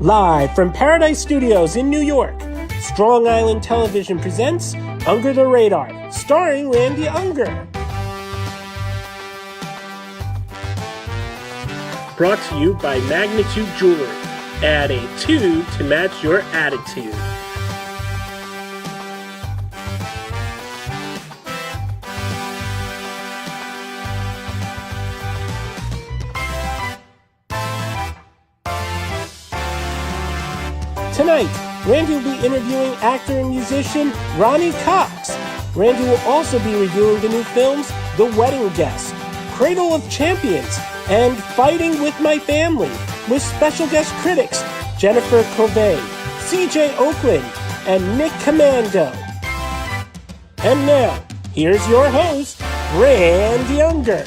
Live from Paradise Studios in New York, Strong Island Television presents Unger the Radar, starring Randy Unger. Brought to you by Magnitude Jewelry. Add a 2 to match your attitude. Tonight, Randy will be interviewing actor and musician Ronnie Cox. Randy will also be reviewing the new films The Wedding Guest, Cradle of Champions, and Fighting with My Family, with special guest critics Jennifer Cové, CJ Oakland, and Nick Comando. And now, here's your host, Randy Unger.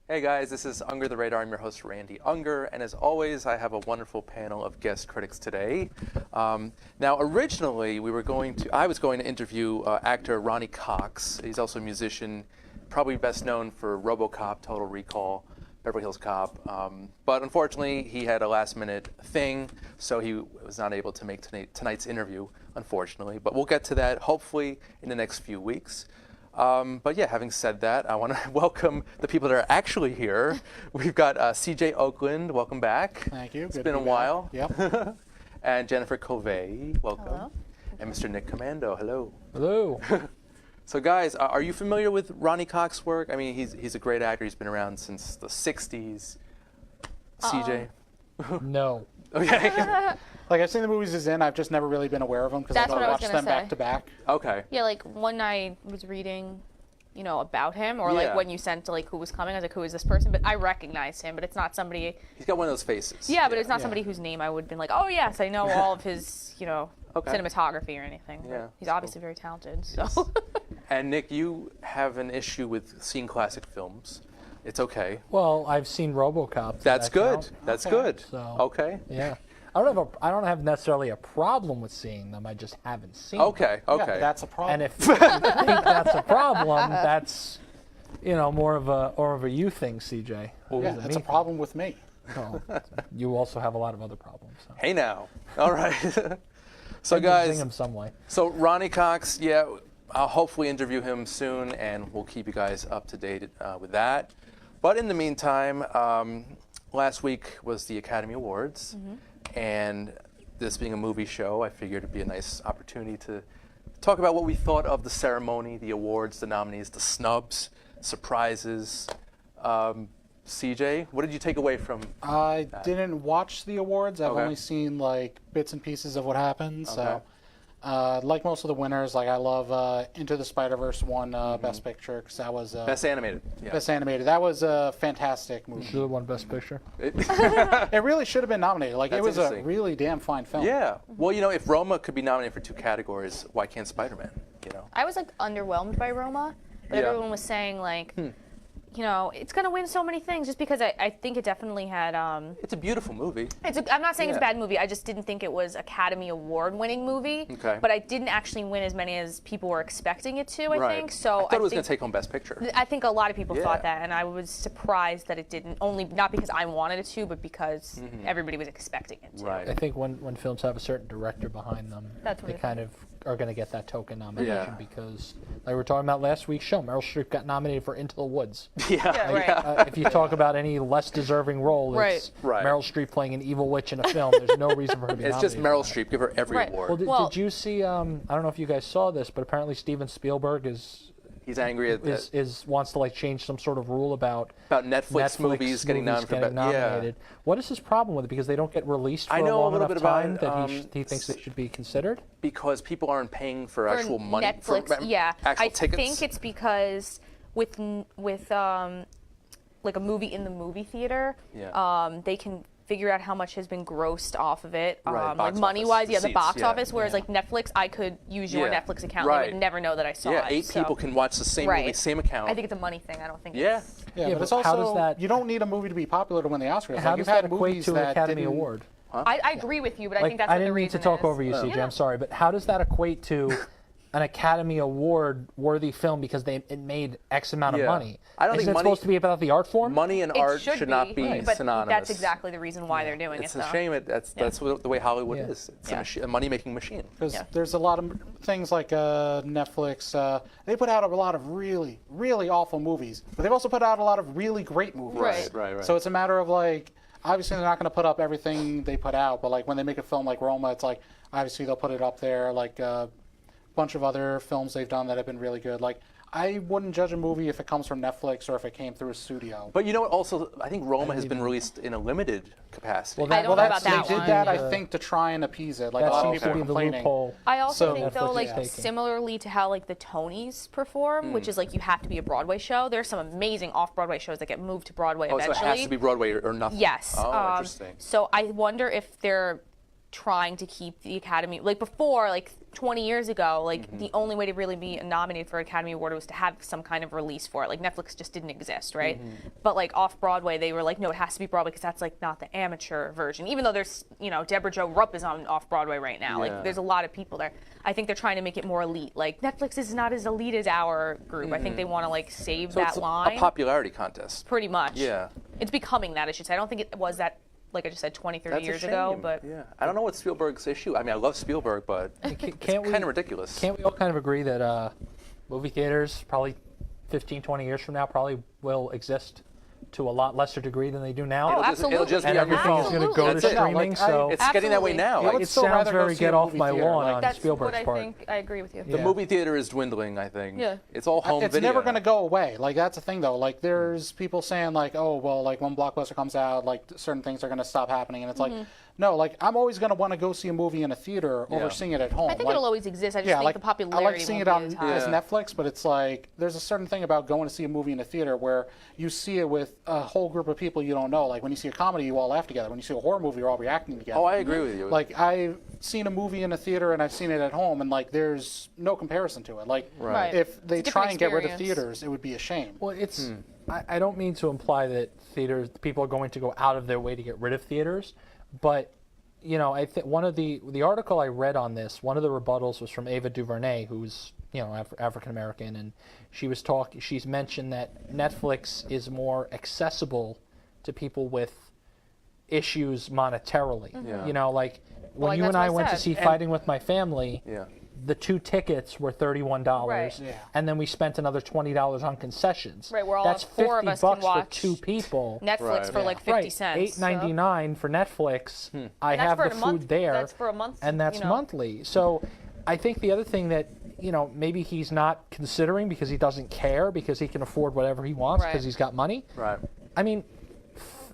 Hey guys, this is Unger the Radar. I'm your host, Randy Unger, and as always, I have a wonderful panel of guest critics today. Now, originally, I was going to interview actor Ronnie Cox. He's also a musician, probably best known for RoboCop, Total Recall, Beverly Hills Cop. But unfortunately, he had a last-minute thing, so he was not able to make tonight's interview, unfortunately. But we'll get to that, hopefully, in the next few weeks. But yeah, having said that, I want to welcome the people that are actually here. We've got CJ Oakland, welcome back. Thank you. It's been a while. Yep. And Jennifer Cové, welcome. Hello. And Mr. Nick Comando, hello. Hello. So guys, are you familiar with Ronnie Cox's work? I mean, he's a great actor. He's been around since the 60s. CJ? No. Okay. Like, I've seen the movies he's in, I've just never really been aware of them because I That's what I was watched gonna them say. back to back. Okay. Yeah, like one night I was reading, about him, or Yeah. like when you sent like who was coming, I was like, who is this person? But I recognized him, but it's not somebody. He's got one of those faces. Yeah, but it's not Yeah. somebody whose name I would have been like, oh yes, I know all of his, Okay. cinematography or anything. Yeah, He's that's obviously very talented. So. Yes. And Nick, you have an issue with seeing classic films. It's okay. Well, I've seen RoboCop. Does That's that good. count? That's Okay. good. So- Okay. Yeah. I don't have necessarily a problem with seeing them. I just haven't seen Okay. Yeah, Okay. that's a problem. them. And if you think that's a problem, that's more of a you thing, CJ. yeah, that's a problem with me. No, you also have a lot of other problems. So. Hey now. All right. So Sing guys, them some way. so Ronnie Cox, yeah, I'll hopefully interview him soon, and we'll keep you guys up to date with that. But in the meantime, last week was the Academy Awards, and this being a movie show, I figured it'd be a nice opportunity to talk about what we thought of the ceremony, the awards, the nominees, the snubs, surprises. CJ, what did you take away from? I didn't watch the awards. I've Okay. only seen like bits and pieces of what happened. Okay. So, like most of the winners, like I love Into the Spider-Verse won Best Picture because that was Best animated. Yeah. Best Animated. That was a fantastic movie. Should have won Best Picture. It really should have been nominated. Like, That's it was a interesting. really damn fine film. Yeah. Well, if Roma could be nominated for 2 categories, why can't Spider-Man? I was like underwhelmed by Roma, but Yeah. everyone was saying like, it's gonna win so many things just because I think it definitely had. It's a beautiful movie. I'm not saying it's a Yeah. bad movie. I just didn't think it was Academy Award winning movie. Okay. But I didn't actually win as many as people were expecting it to. I think so. I thought it was going think- to take home Best Picture. I think a lot of people Yeah. thought that, and I was surprised that it didn't. Only not because I wanted it to, but because everybody was expecting it to. Right. I think when films have a certain director behind them, That's what they it kind of are going to get that token nomination Yeah. because, like we were talking about last week's show, Meryl Streep got nominated for Into the Woods. Yeah, right. If you talk about any less deserving role, it's Right. Meryl Streep playing an evil witch in a film. There's no reason for her to be It's just nominated Meryl for that. Streep. Give her every Right. award. Well, Well- did you see? I don't know if you guys saw this, but apparently Steven Spielberg He's angry at wants to like change some sort of rule about Netflix movies getting nominated. What is his problem with it? Because they don't get released for I a know a long little enough bit about time it, that he thinks they should be considered. Because people aren't paying for For actual money. Netflix, for yeah. actual I tickets. think it's because with like a movie in the movie theater, Yeah. they can figure out how much has been grossed off of it, Right, like box money office wise, the receipts, box yeah. office. Whereas like Netflix, I could use your Yeah. Netflix account, and they Right. would never know that I saw Yeah, it. 8 people can watch the same movie, Right. same account. I think it's a money thing. I don't think. Yeah. It's, Yeah, Yeah, but it's but how also does that- you don't need a movie to be popular to win the Oscars. How Like, does you've that had equate movies to an that Academy didn't- Award? I agree with you, but I think that's I what the didn't mean to reason talk is. over you, CJ. Yeah. I'm sorry, but how does that equate to an Academy Award worthy film because it made X amount of money. I don't Isn't think it supposed to be about the art form? Money and It art should not be but synonymous. that's exactly the reason why they're doing It's it. a though. shame. That's the way Hollywood is. It's a money-making machine. Because there's a lot of things like Netflix. They put out a lot of really, really awful movies, but they've also put out a lot of really great movies. Right. So it's a matter of like, obviously they're not going to put up everything they put out, but like when they make a film like Roma, it's like obviously they'll put it up there. Like a bunch of other films they've done that have been really good. Like I wouldn't judge a movie if it comes from Netflix or if it came through a studio. But you know what? Also, I think Roma has been released in a limited capacity. I don't know about that they one. did that, I think, to try and appease it. Like a That lot of seems people to were be the complaining. loophole. I also So think though, Netflix like is taking. similarly to how like the Tonys perform, which is like you have to be a Broadway show. There's some amazing off-Broadway shows that get moved to Broadway Oh, so it eventually. has to be Broadway or nothing. Yes. Oh, interesting. So I wonder if they're trying to keep the Academy, like before, like 20 years ago, like the only way to really be nominated for an Academy Award was to have some kind of release for it. Like Netflix just didn't exist, right? But like off Broadway, they were like, no, it has to be Broadway because that's like not the amateur version. Even though there's, Deborah Jo Rupp is on off Broadway right now. Yeah. Like there's a lot of people there. I think they're trying to make it more elite. Like Netflix is not as elite as our group. I think they want to like save So that it's line. a popularity contest. Pretty much. Yeah. It's becoming that, I should say. I don't think it was that, like I just said, 20, 30 That's a years ago, shame. but yeah, I don't know what Spielberg's issue. I mean, I love Spielberg, but it's kind of ridiculous. Can't we all kind of agree that movie theaters probably 15, 20 years from now probably will exist to a lot lesser degree than they do now? Oh, It'll just and be on your everything is phone. going to go to That's it. streaming. Like, so It's getting that way now. I Like, would it still sounds rather go very see a get off movie my theater. lawn Like, on that's Spielberg's what I part. think. I agree with you. the Yeah. movie theater is dwindling, I think. Yeah. It's all home It's video. never going to go away. Like that's the thing, though. Like there's people saying like, oh well, like when Blockbuster comes out, like certain things are going to stop happening, and it's like, no, like I'm always going to want to go see a movie in a theater over seeing it at home. I think like, it'll always exist. I just think like the popularity I like seeing it won't on be as high. as Netflix, but it's like there's a certain thing about going to see a movie in a theater where you see it with a whole group of people you don't know. Like when you see a comedy, you all laugh together. When you see a horror movie, you're all reacting together. Oh, I agree with you. Like I've seen a movie in a theater and I've seen it at home, and like there's no comparison to it. Like Right. if they It's a try different and get rid of experience. theaters, it would be a shame. Well, it's. I don't mean to imply that people are going to go out of their way to get rid of theaters, but I think one of the article I read on this, one of the rebuttals was from Ava DuVernay, who's African American, and she's mentioned that Netflix is more accessible to people with issues monetarily. Yeah. Like when like you that's and I what I went to said. see Fighting with My Family. Yeah. The 2 tickets were $31, Right. Yeah. and then we spent another $20 on concessions. Right, where all That's 4 of $50 us can for watch 2 people. Netflix Right. for like 50 Right, cents. $8.99 for Netflix. I That's have for the a food month. there, That's for a month, and that's monthly. So, I think the other thing that maybe he's not considering because he doesn't care because he can afford whatever he wants because Right. he's got money. Right. I mean,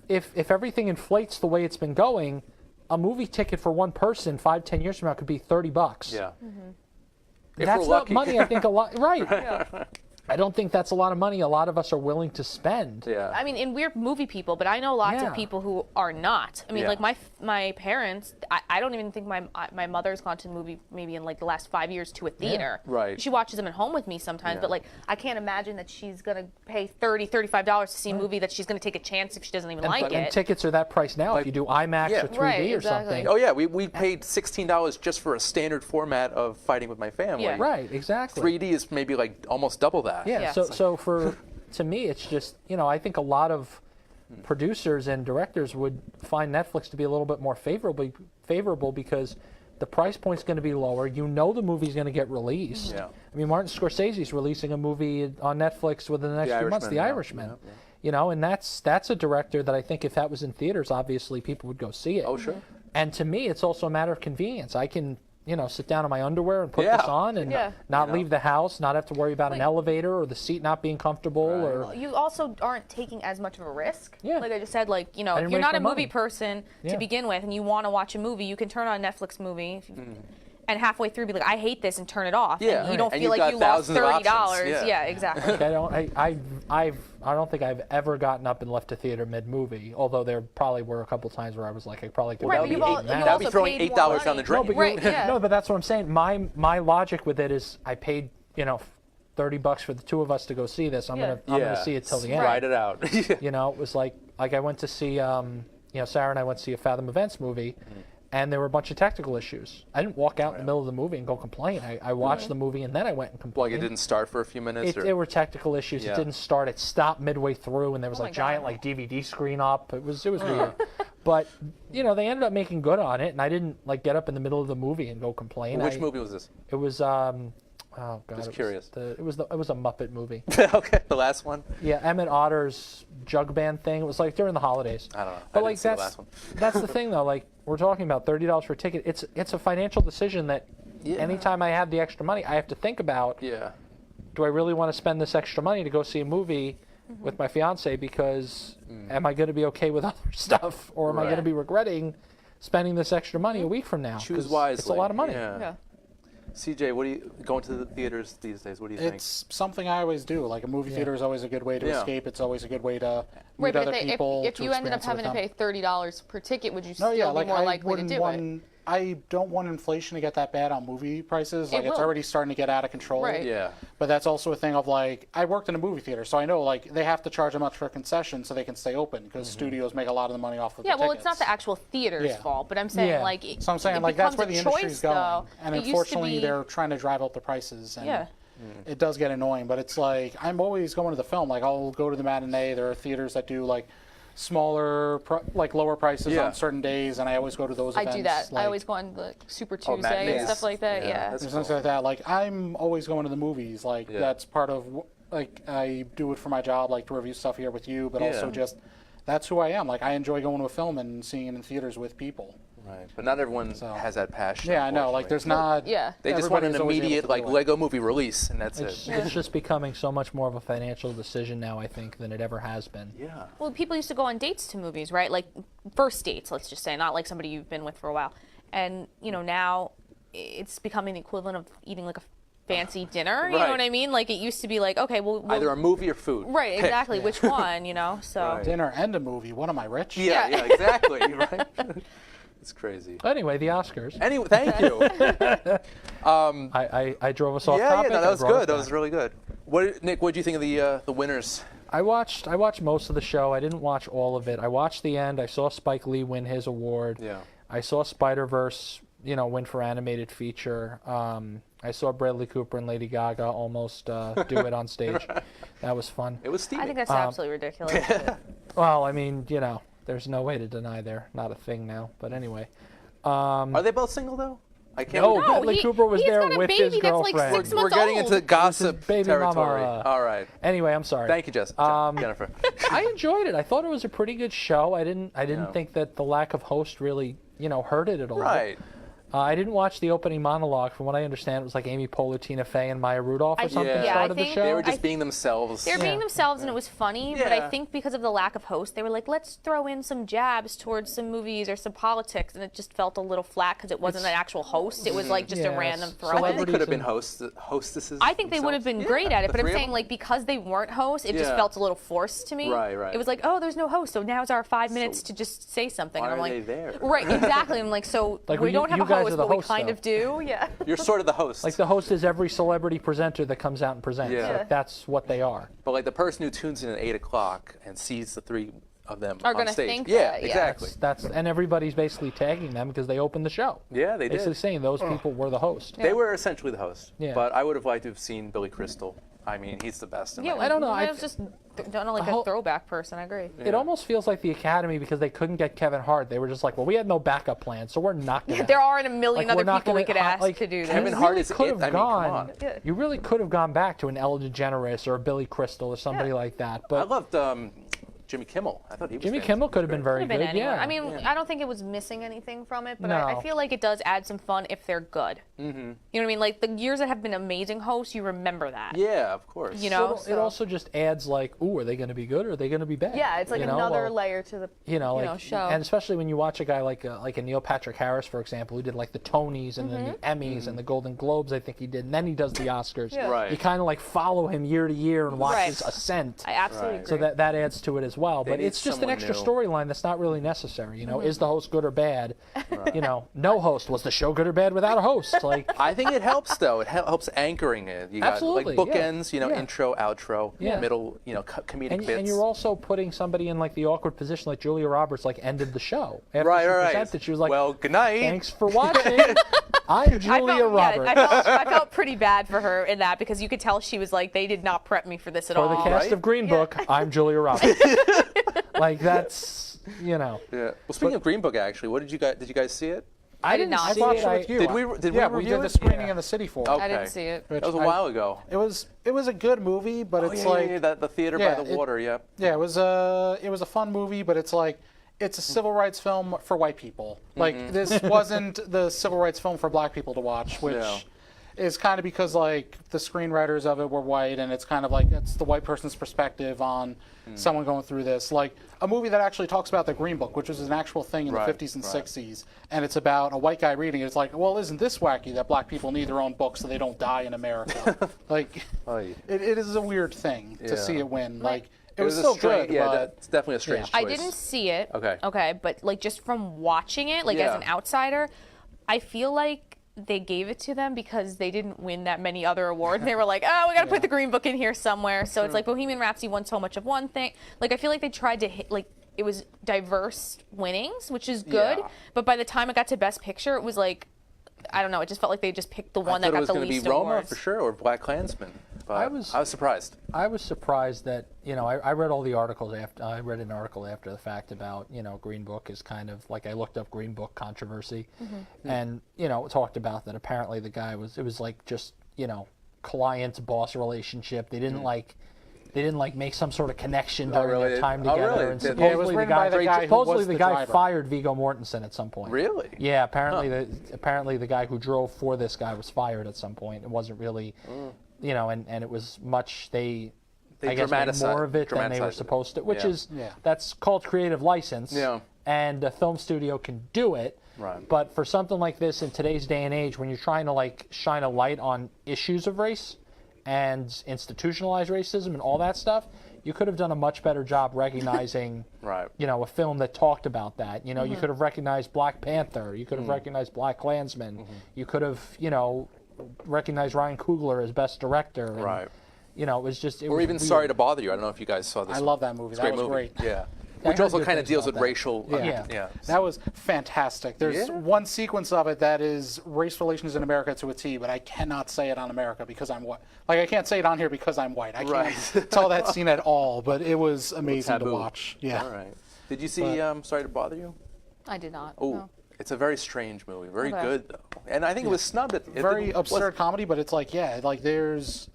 if everything inflates the way it's been going, a movie ticket for one person 5-10 years from now could be $30. Yeah. If That's we're not lucky. money. I think a lot. Right. I don't think that's a lot of money a lot of us are willing to spend. Yeah. I mean, and we're movie people, but I know lots Yeah. of people who are not. I mean, Yeah. like my parents, I don't even think my mother's gone to the movie maybe in like the last 5 years to a theater. Right. She watches them at home with me sometimes, Yeah. but like I can't imagine that she's gonna pay $35 to see a movie that she's gonna take a chance if she doesn't even like And it. tickets are that price now if you do IMAX Yeah. or 3D Right, or exactly. something. Oh yeah, we paid $16 just for a standard format of Fighting with My Family. Yeah. Right, exactly. 3D is maybe like almost double that. Yeah. Yeah. So to me, it's just I think a lot of producers and directors would find Netflix to be a little bit more favorable because the price point's going to be lower. The movie's going to get released. Yeah. I mean, Martin Scorsese's releasing a movie on Netflix within the next few months, The Irishman. And that's a director that I think if that was in theaters, obviously people would go see it. Oh sure. And to me, it's also a matter of convenience. I can, sit down in my underwear and put Yeah. this on and Yeah. not leave the house, not have to worry about an elevator or the seat not being comfortable or You also aren't taking as much of a risk. Yeah. Like I just said, like, if didn't you're waste not a my movie money. person Yeah. to begin with and you want to watch a movie, you can turn on a Netflix movie and halfway through be like, I hate this and turn it off. Yeah. And you don't And feel you've like got you lost thousands of $30. options. Yeah. Exactly. I don't think I've ever gotten up and left a theater mid-movie, although there probably were a couple times where I was like, I probably could Right, have but eaten you've that. That would be also throwing paid $8 more down the money. drain. But Right, yeah. No, but that's what I'm saying. My logic with it is I paid, $30 for the two of us to go see this. I'm gonna see it till the end. Ride it out. It was like I went to see Sarah and I went to see a Fathom Events movie, and there were a bunch of technical issues. I didn't walk out in the middle of the movie and go complain. I watched the movie and then I went and complained. Well, it didn't start for a few minutes? There were technical issues. Yeah. It didn't start. It stopped midway through, and there was Oh a my giant God. DVD screen up. It was weird. But they ended up making good on it, and I didn't get up in the middle of the movie and go complain. Which movie was this? It was oh god, Just curious. It was a Muppet movie. Okay, the last one? Yeah, Emmett Otter's jug band thing. It was during the holidays. I don't know. But I didn't see the last one. that's the thing though. We're talking about $30 for a ticket. It's a financial decision that anytime I have the extra money, I have to think about. Yeah. Do I really want to spend this extra money to go see a movie with my fiance? Because am I going to be okay with other stuff, or am I Right. going to be regretting spending this extra money a week from now? Choose 'Cause wisely. It's a lot of money. Yeah. CJ, what do you going to the theaters these days? What do you think? It's something I always do. Like a movie theater is always a good way to Yeah. escape. It's always a good way to Right, meet but other people. if you ended up having to pay $30 per ticket, would you still be more likely to do it? I don't want inflation to get that bad on movie prices. It's will. already starting to get out of control. Right. Yeah. But that's also a thing of I worked in a movie theater, so I know they have to charge a much for a concession so they can stay open because studios make a lot of the money off of Yeah, the well, tickets. it's not the actual theater's Yeah. fault, but I'm saying Yeah. So I'm saying it that's becomes where a the industry's choice, going, though. and It used to unfortunately be- they're trying to drive up the prices. And Yeah. It does get annoying, but it's I'm always going to the film. I'll go to the matinee. There are theaters that do smaller, lower prices Yeah. on certain days, and I always go to those I events. do that. I always go on the Super Tuesday matinees. and stuff like that. Yeah. That's There's cool. things like that. I'm always going to the movies. That's part of I do it for my job, to review stuff here with you, but also Yeah. just that's who I am. I enjoy going to a film and seeing it in theaters with people. Right. But not everyone has that passion. Yeah, I know. unfortunately. There's not. Yeah. They just want an everybody's always able immediate to do it. Lego movie release, and that's It's it. just becoming so much more of a financial decision now, I think, than it ever has been. Yeah. Well, people used to go on dates to movies, right? Like first dates, let's just say, not like somebody you've been with for a while. And now it's becoming the equivalent of eating a fancy dinner. You know Right. what I mean? It used to be okay, well, Either a movie or food. right, exactly. Which one? So. Right. Dinner and a movie. What am I, rich? Yeah, exactly. Right. It's crazy. Anyway, the Oscars. Anyway, thank you. I drove us off Yeah, topic. no, that I was brought us good. That was back. really good. Nick, what do you think of the winners? I watched most of the show. I didn't watch all of it. I watched the end. I saw Spike Lee win his award. Yeah. I saw Spider-Verse, win for animated feature. I saw Bradley Cooper and Lady Gaga almost do it on stage. That was fun. It was Stevie. I think that's absolutely ridiculous. Well, I mean, there's no way to deny they're not a thing now. But anyway. Are they both single though? I can't. No, remember. Bradley Cooper was he's there got a with baby his that's girlfriend. 6 We're months getting old. into gossip baby territory. mama. All right. Anyway, I'm sorry. Thank you, Jennifer. I enjoyed it. I thought it was a pretty good show. I didn't Yeah. think that the lack of host really, hurt it at all. Right. I didn't watch the opening monologue. From what I understand, it was Amy Poehler, Tina Fey, and Maya Rudolph or something yeah, started I the think show. They were just I- being themselves. They're being themselves, and it was funny. But Yeah. I think because of the lack of host, they were let's throw in some jabs towards some movies or some politics, and it just felt a little flat because it wasn't an actual host. It was just Yeah, a random so throw I think celebrities they could have been and- hostesses. I think they would have been themselves. great Yeah, at it, the but I'm three of saying them. because they weren't hosts, it just Yeah. felt a little forced to me. Right. It was oh, there's no host, so now's our 5 minutes to just say something. why and I'm are like, they there? right, exactly. I'm so Like, we well, don't have you a guys host, are the but we host, kind though. of do. Yeah. You're sort of the host. The host is every celebrity presenter that comes out and presents. Yeah. That's what they are. But the person who tunes in at 8 o'clock and sees the three of them Are on gonna stage. think yeah, that, yeah. exactly. And everybody's basically tagging them because they opened the show. Yeah, they Basically did. saying those people were the host. They were essentially the host. Yeah. But I would have liked to have seen Billy Crystal. I mean, he's the best. In Yeah, my I don't know, I I- was just don't know, a whole- throwback person. I agree. It almost feels like the Academy because they couldn't get Kevin Hart. They were just well, we had no backup plan, so we're not going to. There aren't a million we're other not people we gonna- could ask to do this. Kevin You Hart really is could it. have I mean, come gone. on. Yeah. You really could have gone back to an Ellen DeGeneres or a Billy Crystal or somebody like that. I But loved Jimmy Kimmel. I thought he was Jimmy fantastic. Kimmel could have been very Could have been good. anyone. Yeah. I mean, I don't think it was missing anything from it, but I No. feel like it does add some fun if they're good. Mm-hmm. You know what I mean? The years that have been amazing hosts, you remember that. Yeah, of course. You know, Well, it also just adds ooh, are they going to be good or are they going to be bad? Yeah, it's another layer to the show. And especially when you watch a guy like a Neil Patrick Harris, for example, who did the Tonys and then the Emmys and the Golden Globes, I think he did, and then he does the Oscars. Yeah. Right. You kind of follow him year to year and watch his ascent. I absolutely Right. agree. So that adds to it as well. But need it's just an someone extra new. storyline that's not really necessary. You know, is the host good or bad? You know, no host. Was the show good or bad without a host? Like, I think it helps though. It helps anchoring it. You got Absolutely, like yeah. bookends, you know, Yeah. intro, outro, Yeah. middle, you know, comedic and bits. you're also putting somebody in like the awkward position, like Julia Roberts, like ended the show after right, she right. presented. She was like, "Well, good night." "Thanks for watching. I'm Julia Roberts." I felt pretty bad for her in that because you could tell she was like, they did not prep me for this at For all. the cast Right? of Green Book, I'm Julia Roberts. Like that's, you know. Yeah. Well, speaking of Green Book, actually, what did you guys see it? I did didn't not I see watched it. it with you. Did we yeah, review did the it? screening Yeah. in the city for. Okay. I didn't see it. That was a while ago. It was a good movie, but it's Oh, like the theater yeah, by the water. Yep. yeah, it was a fun movie, but it's like it's a civil rights film for white people. Like this wasn't the civil rights film for black people to watch, which No. is kind of because like the screenwriters of it were white, and it's kind of like it's the white person's perspective on someone going through this. Like a movie that actually talks about the Green Book, which was an actual thing in Right, the 50s and right. 60s, and it's about a white guy reading it. It's like, well, isn't this wacky that black people need their own books so they don't die in America? Like, Oy. it is a weird thing to see Yeah. it win. Like, it It was a still strange, good, yeah, but that's definitely a strange Yeah. choice. I didn't see it. Okay. Okay, but like just from watching it, like as Yeah. an outsider, I feel like they gave it to them because they didn't win that many other awards. They were like, oh, we got to put the Green Book in here somewhere. So it's like Bohemian Rhapsody won so much of one thing. Like I feel like they tried to hit like it was diverse winnings, which is good. Yeah. But by the time it got to Best Picture, it was like I don't know. It just felt like they just picked the one I that thought it got was the going to be least Roma awards. for sure, or Black Klansman. But I I was- was surprised. I was surprised that, you know, I read all the articles after, I read an article after the fact about, you know, Green Book is kind of, like I looked up Green Book controversy and, you know, it talked about that apparently the guy it was like just, you know, client-boss relationship. They didn't like make some sort of connection during really? their time Oh, together. really? And Yeah, it was supposedly written by the guy who supposedly was the the guy driver. fired Viggo Mortensen at some point. Really? Yeah, apparently the guy who drove for this guy was fired at some point. It wasn't really, you know, and it was much They I guess made dramatize- more of it than they were dramatize it. supposed to, which Yeah. is Yeah. that's called creative license. Yeah. And a film studio can do it. Right. But for something like this in today's day and age, when you're trying to like shine a light on issues of race and institutionalized racism and all that stuff, you could have done a much better job recognizing, Right. you know, a film that talked about that. You know, you could have recognized Black Panther. You could have recognized Black Klansman. You could have, you know, recognized Ryan Coogler as best director. And, Right. You know, it was just. It Or was even weird. Sorry to Bother You. I don't know if you guys saw this. I one. love that movie. It's a That great was movie. great. Yeah. I Which heard also good kind of things deals about with that. racial. Yeah. Yeah. That was fantastic. There's Yeah. one sequence of it that is race relations in America to a T, but I cannot say it on America because I'm white. Like I can't say it on here because I'm white. I can't Right. tell that scene at all, but it was amazing to Taboo. watch. Yeah. All right. Did you see Sorry to Bother You? I did not. Oh, no. it's a very strange movie. Very Okay. good though, and I think it was snubbed. It Very didn't- absurd comedy, but it's like, yeah, like there's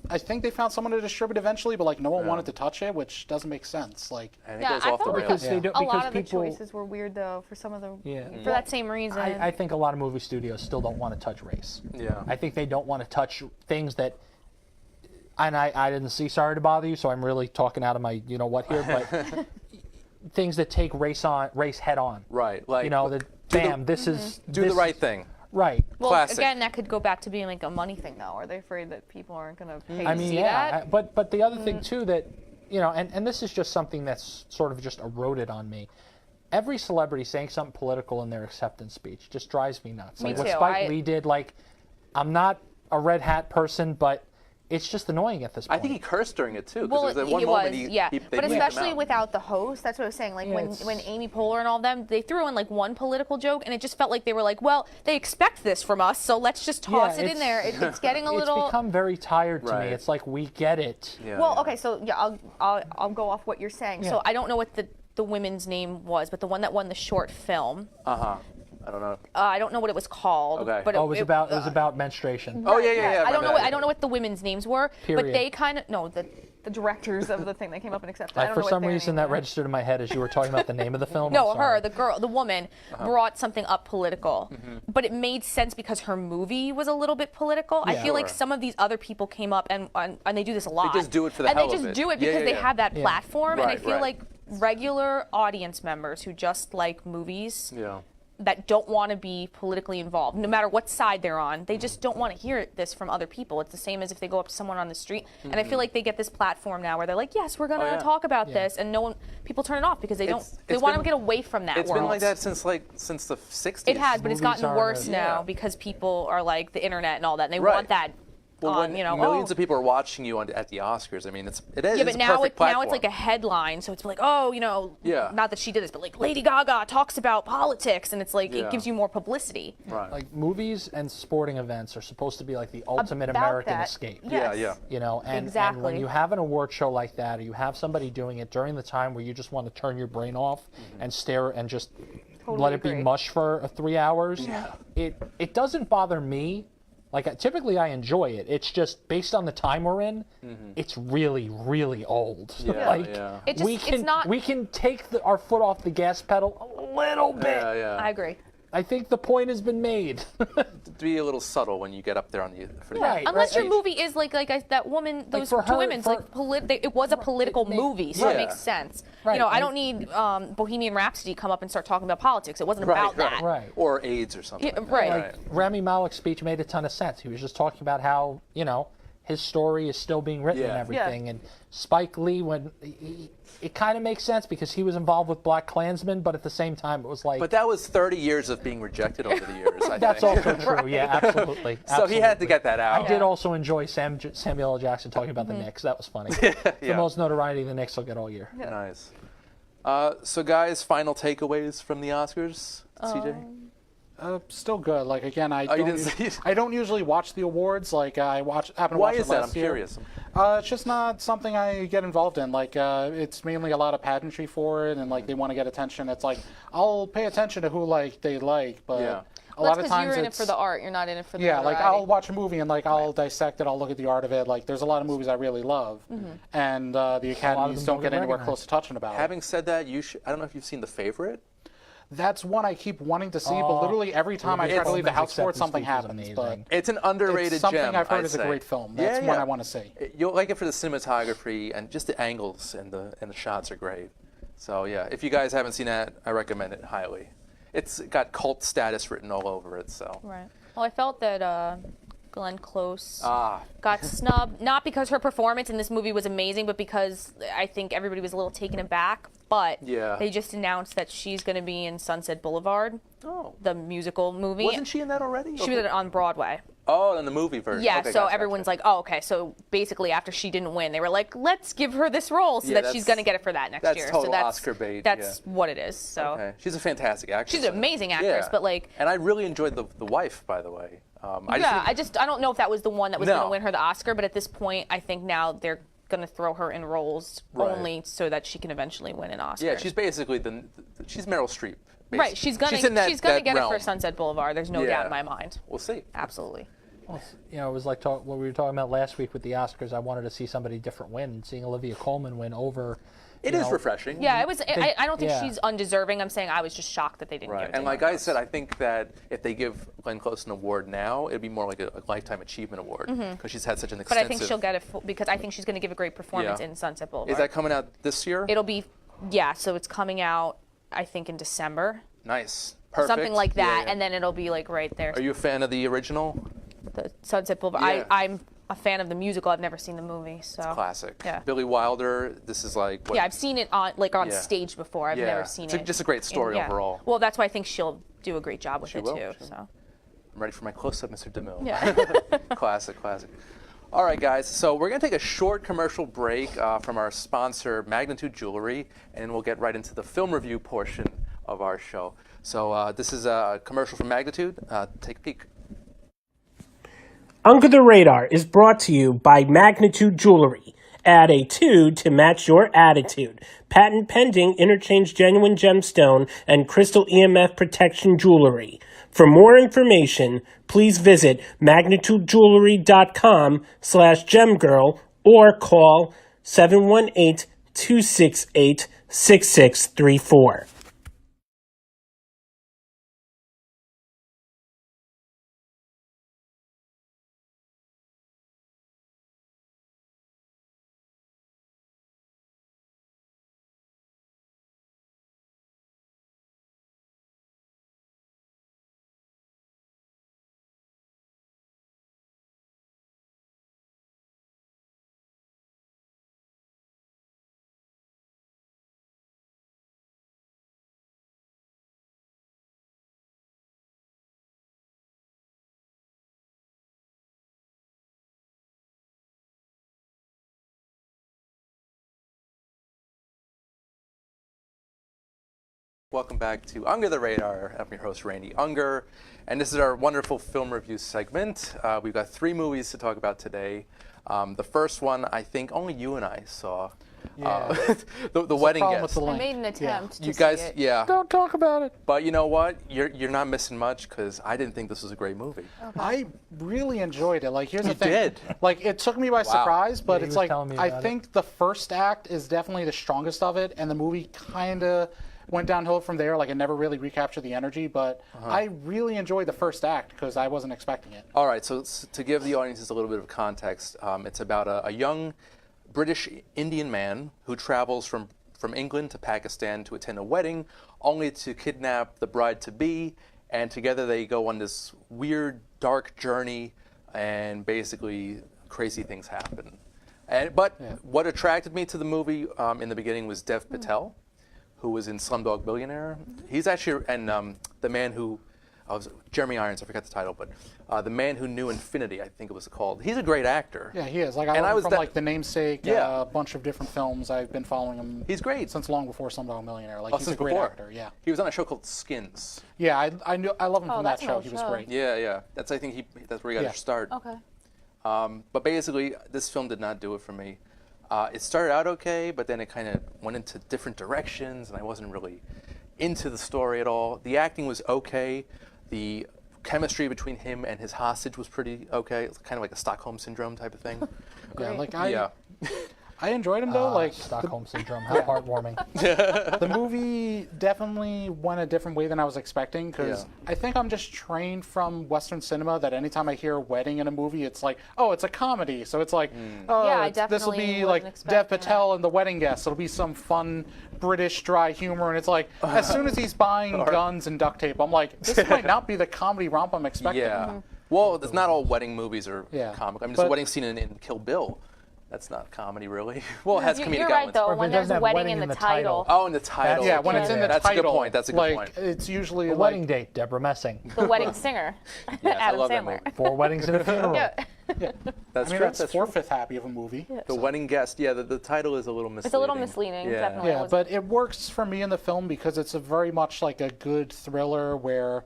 I think they found someone to distribute eventually, but like no one wanted to touch it, which doesn't make sense. Like And it Yeah, goes I off the thought rails. Because they don't, A because lot of people, the choices were weird though for some of the Yeah. for that same reason. I think a lot of movie studios still don't want to touch race. Yeah. I think they don't want to touch things that. And I didn't see Sorry to Bother You, so I'm really talking out of my you know what here, but things that take race head on. Right. Like You know that bam, this is do the this- right thing. Right. well, classic. again, that could go back to being like a money thing though. Are they afraid that people aren't going to pay I to mean, see yeah, that? but the other thing too that you know, and this is just something that's sort of just eroded on me. Every celebrity saying something political in their acceptance speech just drives me nuts. Me Like what too. Spike I- Lee did. Like, I'm not a red hat person, but it's just annoying at this I point. think he cursed during it too. 'Cause Well, there was that he one moment was, he, yeah. he, they But bleeped him especially out. without the host, that's what I was saying. Like Yeah, when Amy Poehler and all of them, they threw in like one political joke, and it just felt like they were like, well, they expect this from us, so let's just toss Yeah, it in there. It's getting a it's little. become very tired to Right. me. It's like we get it. Yeah, Well, yeah. okay, so yeah, I'll go off what you're saying. Yeah. So I don't know what the women's name was, but the one that won the short film, I don't know. I don't know what it was called. Okay. But Oh, it was about menstruation. Oh yeah. I don't know. my bad. I don't know what the women's names were, Period. but they kind of the directors of the thing that came up and accepted. I don't For know what some their reason, names that were. registered in my head as you were talking about the name of the film. No, I'm sorry. her, the girl, the woman, brought something up political, but it made sense because her movie was a little bit political. I Yeah. feel like Sure. some of these other people came up and they do this a lot. just do it for the and hell they of just it. do it Yeah, because yeah, they yeah. have that Yeah. platform, and I Right, feel right. like regular audience members who just like movies Yeah. that don't want to be politically involved, no matter what side they're on. They just don't want to hear this from other people. It's the same as if they go up to someone on the street. And I feel like they get this platform now where they're like, yes, we're going to talk about this, and people turn it off because they want to get away from that It's world. been like that since the 60s. It has, but it's Movies gotten are worse the- now because people are like the internet and all that, and they Right. want that. Well, when millions oh. of people are watching you at the Oscars, I mean, it's Yeah, a but now perfect now platform. it's like a headline, so it's like, oh, Yeah. not that she did this, but like Lady Gaga talks about politics, and it's like Yeah. it gives you more publicity. Right. Like movies and sporting events are supposed to be like the ultimate About American that. escape. Yes. Yeah. And Exactly. when you have an award show like that, or you have somebody doing it during the time where you just want to turn your brain off and stare and just let it be agree. mush for 3 hours, it doesn't bother me. Like typically I enjoy it. It's just based on the time we're in, it's really, really old. Yeah, like yeah. It just, it's not. we can take our foot off the gas pedal a little bit. Yeah. I agree. I think the point has been made. Be a little subtle when you get up there for the Right. Unless your Right. movie is like that woman, those for two her- women, for- it was a political movie, so Yeah. it makes sense. Right. I don't need Bohemian Rhapsody come up and start talking about politics. It wasn't about that. Right. Or AIDS or something. Yeah, like that. right. Like Rami Malek's speech made a ton of sense. He was just talking about how, his story is still being written and Yeah. everything. And Spike Lee, it kind of makes sense because he was involved with Black Klansmen, but at the same time, it was like. But that was 30 years of being rejected over the years, I that's think. also true. Yeah, absolutely. So he had to get that out. I did also enjoy Samuel L. Jackson talking about the Knicks. That was funny. The most notoriety the Knicks will get all year. Nice. So, guys, final takeaways from the Oscars? CJ? Still good. Like again, I you don't, didn't see it? I don't usually watch the awards. Like I happen to Why watch is it that? last I'm year. curious. It's just not something I get involved in. Like it's mainly a lot of pageantry for it, and like they want to get attention. It's like I'll pay attention to who they like, but Yeah. a Well, lot that's of because times you're in it it's for the art. You're not in it for the yeah. Like notoriety. I'll watch a movie and like I'll dissect it. I'll look at the art of it. Like there's a lot of movies I really love, and the academies them don't don't get get anywhere recognized. close to touching about it. Having said that, I don't know if you've seen The Favorite. That's one I keep wanting to see, but literally every time I try to leave the house for it, something happens. But It's an underrated it's something gem, I've heard I'd is a say. great film. That's one I want to see. You'll like it for the cinematography and just the angles and the shots are great. So yeah, if you guys haven't seen that, I recommend it highly. It's got cult status written all over it. So Right. Well, I felt that Glenn Close Ah. got snubbed, not because her performance in this movie was amazing, but because I think everybody was a little taken aback. But Yeah. they just announced that she's going to be in Sunset Boulevard, Oh. the musical movie. Wasn't she in that already? She was on Broadway. Oh, in the movie version. Yeah, Okay, so gotcha, everyone's gotcha. like, oh, okay. So basically, after she didn't win, they were like, let's give her this role so Yeah, that that's- she's going to get it for that next that's year. total So that's Oscar bait, That's yeah. what it is. So Okay. She's a fantastic actress. she's an amazing actress, Yeah. but like. And I really enjoyed the wife, by the way. I don't know if that was the one that was No. going to win her the Oscar, but at this point, I think now they're going to throw her in roles Right. only so that she can eventually win an Oscar. Yeah, she's basically she's Meryl Streep. Basically. right. She's gonna in that get realm. it for Sunset Boulevard. There's no Yeah. doubt in my mind. We'll see. Absolutely. It was like what we were talking about last week with the Oscars. I wanted to see somebody different win, and seeing Olivia Colman win over. It is refreshing. Yeah, it was. I don't think yeah. she's undeserving. I'm saying I was just shocked that they didn't Right. give it to And her. like I said, I think that if they give Glenn Close an award now, it'd be more like a Lifetime Achievement Award because she's had such an But extensive. I think she'll get it because I think she's going to give a great performance Yeah. in Sunset Boulevard. Is that coming out this year? It'll be, yeah. So it's coming out, I think, in December, Nice. Perfect. something like Yeah, that, yeah. and then it'll be like right there. Are you a fan of the original? The Sunset Boulevard. Yeah. I'm a fan of the musical. I've never seen the movie, so Classic. Yeah. Billy Wilder. This is like. What, yeah, I've seen it on Yeah. stage before. I've Yeah. never seen It's it. just a great story yeah. overall. Well, that's why I think she'll do a great job with it will, too. she will. So I'm ready for my close-up, Mr. DeMille. yeah. Classic. All right, guys. So we're going to take a short commercial break from our sponsor, Magnitude Jewelry, and we'll get right into the film review portion of our show. So this is a commercial from Magnitude. Take a peek. Unger the Radar is brought to you by Magnitude Jewelry. Add a 2 to match your attitude. Patent pending interchange genuine gemstone and crystal EMF protection jewelry. For more information, please visit magnitudejewelry.com/gemgirl or call 718-268-6634. Welcome back to Unger the Radar. I'm your host, Randy Unger, and this is our wonderful film review segment. We've got 3 movies to talk about today. The first one, I think only you and I saw. Yeah. The Wedding problem with Guest. the I link. made an attempt to You guys, see it. yeah. Don't talk about it. But you know what? You're not missing much because I didn't think this was a great movie. I really enjoyed it. Like, here's the You thing. did? Like, it took me by surprise, but he it's was like telling me I about think the first act is definitely the strongest of it, and the movie kind of went downhill from there. Like, it never really recaptured the energy, but I really enjoyed the first act because I wasn't expecting it. All right, so to give the audiences a little bit of context, it's about a young British Indian man who travels from England to Pakistan to attend a wedding, only to kidnap the bride-to-be, and together they go on this weird, dark journey, and basically crazy things happen. But what attracted me to the movie in the beginning was Dev Patel, who was in Slumdog Millionaire. He's actually, and the man who, Jeremy Irons, I forgot the title, but The Man Who Knew Infinity, I think it was called. He's a great actor. Yeah, he is. Like, I And love I him was from, like, The Namesake, Yeah. a bunch of different films. I've been following him He's great. since long before Slumdog Millionaire. Like, Oh, he's a since great before. actor, yeah. He was on a show called Skins. Yeah, I love him Oh, from that that's an show. old He was show. great. Yeah. That's where he got Yeah. his start. Okay. But basically, this film did not do it for me. It started out okay, but then it kind of went into different directions, and I wasn't really into the story at all. The acting was okay. The chemistry between him and his hostage was pretty okay. It's kind of like a Stockholm Syndrome type of thing. Yeah, like, Yeah. I enjoyed him, though. Like, Stockholm Syndrome, how heartwarming. the movie definitely went a different way than I was expecting because Yeah. I think I'm just trained from Western cinema that anytime I hear wedding in a movie, it's like, oh, it's a comedy. So it's like, oh, Yeah, I this will definitely be wasn't like Dev expecting Patel and The Wedding Guest. It'll be some fun British dry humor. And it's like, as soon as he's buying guns and duct tape, I'm like, this might not be the comedy romp I'm expecting. Yeah. Well, it's not all wedding movies are Yeah. comic. I mean, there's a But- wedding scene in Kill Bill. That's not comedy, really. Well, it has comedic You're right, elements. though. Or if When it there's doesn't a have wedding in the title. Oh, in the title. Yeah, when it's in the That's title. a good point. That's a good like, point. it's usually The like, wedding date, Deborah Messing. The Wedding Singer, Yes, I Adam love that Sandler. movie. 4 weddings and a funeral. Yeah. That's I mean, true. that's That's true. 4/5 happy of a movie. The Wedding Guest. Yeah, the title is a little misleading. It's a little misleading, Yeah. definitely. Yeah, but it works for me in the film because it's a very much like a good thriller where,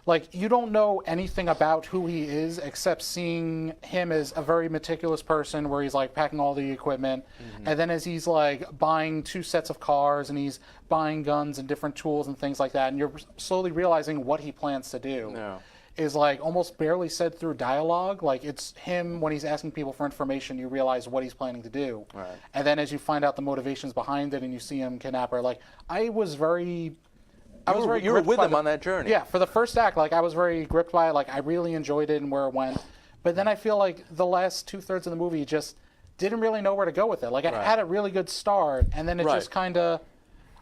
like, you don't know anything about who he is except seeing him as a very meticulous person where he's like packing all the equipment, and then as he's like buying 2 sets of cars and he's buying guns and different tools and things like that, and you're slowly realizing what he plans to do. Yeah. Is like almost barely said through dialogue. Like, it's him when he's asking people for information, you realize what he's planning to do. Right. And then as you find out the motivations behind it and you see him kidnap her, like, I was very You were gripped with by him on that journey. Yeah, for the first act, like, I was very gripped by it. Like, I really enjoyed it and where it went. But then I feel like the last 2/3 of the movie just didn't really know where to go with it. Like, it Right. had a really good start, and then it Right. just kind of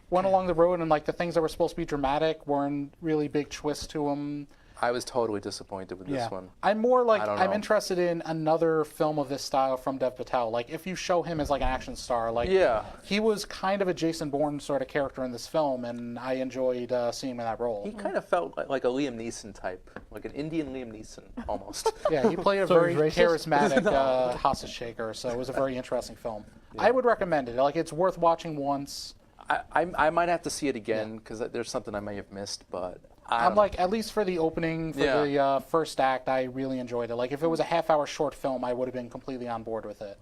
went along the road, and like the things that were supposed to be dramatic weren't really big twists to them. I was totally disappointed with this one. I'm more like, I don't I'm know. interested in another film of this style from Dev Patel. Like, if you show him as like an action star, like, Yeah. he was kind of a Jason Bourne sort of character in this film, and I enjoyed seeing him in that role. He kind of felt like a Liam Neeson type, like an Indian Liam Neeson almost. Yeah, he played a So very he's racist? charismatic hostage taker, so it was a very interesting film. I would recommend it. Like, it's worth watching once. I might have to see it again because there's something I may have missed, but I I'm don't know. like, at least for the opening, for Yeah. the first act, I really enjoyed it. Like, if it was a half-hour short film, I would have been completely on board with it.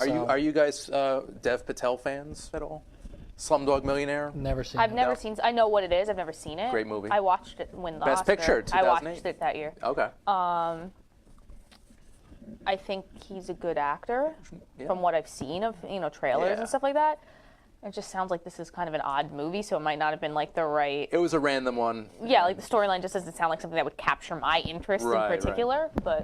Okay. Are you guys Dev Patel fans at all? Slumdog Millionaire. Never seen I've it. never seen. I know what it is. I've never seen it. Great movie. I watched it when the Best Oscar. Picture, I 2008. watched it that year. Okay. I think he's a good actor Yeah. from what I've seen of trailers Yeah. and stuff like that. It just sounds like this is kind of an odd movie, so it might not have been like the right. It was a random one. Yeah, like the storyline just doesn't sound like something that would capture my interest Right, in particular. But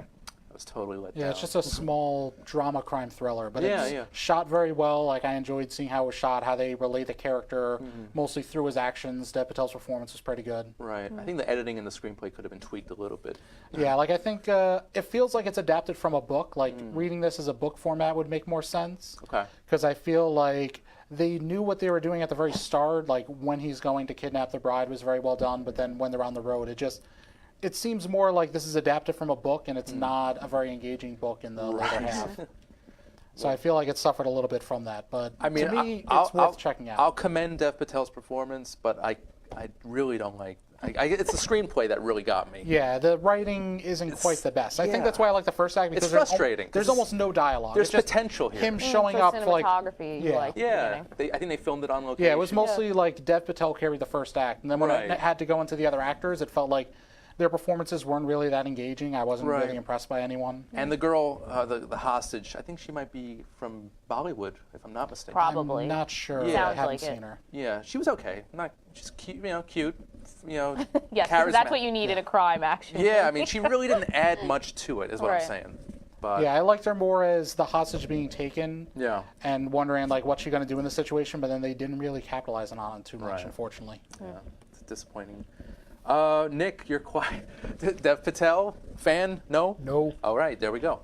I was totally let Yeah, down. it's just a small drama crime thriller, but Yeah, it's yeah. shot very well. Like, I enjoyed seeing how it was shot, how they relate the character, Mm-hmm. mostly through his actions. Dev Patel's performance was pretty good. Right. I think the editing and the screenplay could have been tweaked a little bit. Yeah, like, I think it feels like it's adapted from a book. Like, Mm. reading this as a book format would make more sense. Okay. Because I feel like they knew what they were doing at the very start. Like, when he's going to kidnap the bride was very well done, but then when they're on the road, it seems more like this is adapted from a book, and it's not a very engaging book in the later half. So I feel like it suffered a little bit from that. But I mean, to me, I'll it's worth checking out. I'll commend Dev Patel's performance, but I really don't like. It's the screenplay that really got me. Yeah, the writing isn't quite the best. I think that's why I like the first act because It's frustrating. There's almost no dialogue. There's It's just potential here. him showing For up for like cinematography, you yeah. like the Yeah, beginning. I think they filmed it on location. yeah, it was mostly like Dev Patel carried the first act, and then when Right. it had to go into the other actors, it felt like their performances weren't really that engaging. I wasn't Right. really impressed by anyone. And the girl, the hostage, I think she might be from Bollywood, if I'm not mistaken. Probably. I'm not sure. Yeah. I Sounds haven't like it. seen her. Yeah, she was okay. She's cute, cute, Yes, charismatic. because that's what you need in a crime action. Yeah, I mean, she really didn't add much to it, is what I'm Right. saying. But Yeah, I liked her more as the hostage being taken. yeah. And wondering like what's she going to do in the situation, but then they didn't really capitalize on it too much, Right. unfortunately. Yeah, it's disappointing. Nick, you're quiet. Dev Patel, fan? No? No. All right, there we go.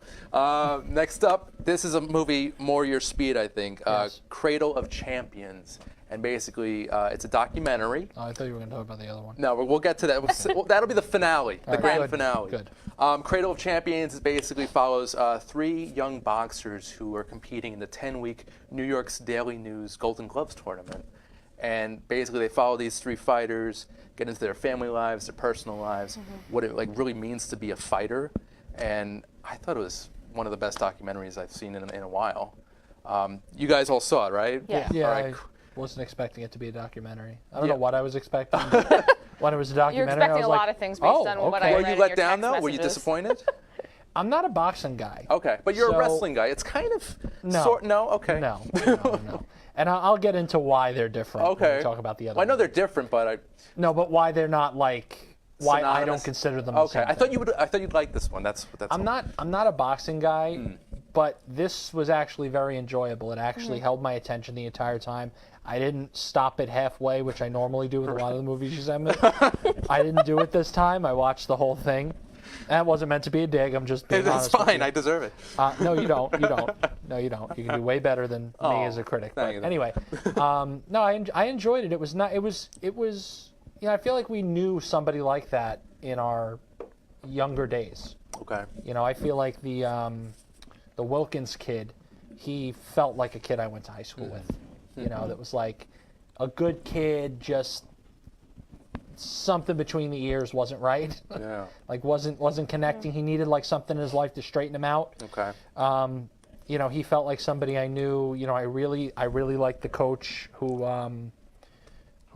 Next up, this is a movie more your speed, I think. Yes. Cradle of Champions. And basically, it's a documentary. Oh, I thought you were going to talk about the other one. No, we'll get to that. That'll be the finale, the right, grand good, finale. good. Cradle of Champions basically follows 3 young boxers who are competing in the 10-week New York's Daily News Golden Gloves tournament. And basically, they follow these 3 fighters, get into their family lives, their personal lives, what it like really means to be a fighter. And I thought it was one of the best documentaries I've seen in a while. You guys all saw it, right? Yeah. Yeah, All right. I wasn't expecting it to be a documentary. I don't Yeah. know what I was expecting. But when it was a You're documentary, expecting I was a like, lot of things based on what I okay. Were read you in let your down, text though? Were you messages. disappointed? I'm not a boxing guy. Okay, but you're a So- wrestling guy. It's kind of No. no. Okay. No. And I'll get into why they're different when Okay. we talk about the other Well, I know one. they're different, but No, but why they're not like why I don't synonymous? consider them the Okay, same I thought thing. you would. I thought you'd like this one. That's. I'm not a boxing guy, but this was actually very enjoyable. It actually held my attention the entire time. I didn't stop it halfway, which I normally do with a lot of the movies you send me. I didn't do it this time. I watched the whole thing. That wasn't meant to be a dig. I'm just being It's honest with fine. you. I deserve it. No, you don't. You don't. No, you don't. You can do way better than me Oh, as a critic. But thank you. anyway, no, I enjoyed it. It was not. It was. You know, I feel like we knew somebody like that in our younger days. Okay. You know, I feel like the Wilkins kid, he felt like a kid I went to high school with. You know, that was like a good kid, just something between the ears wasn't right. Yeah. Like wasn't connecting. He needed like something in his life to straighten him out. Okay. You know, he felt like somebody I knew. You know, I really liked the coach who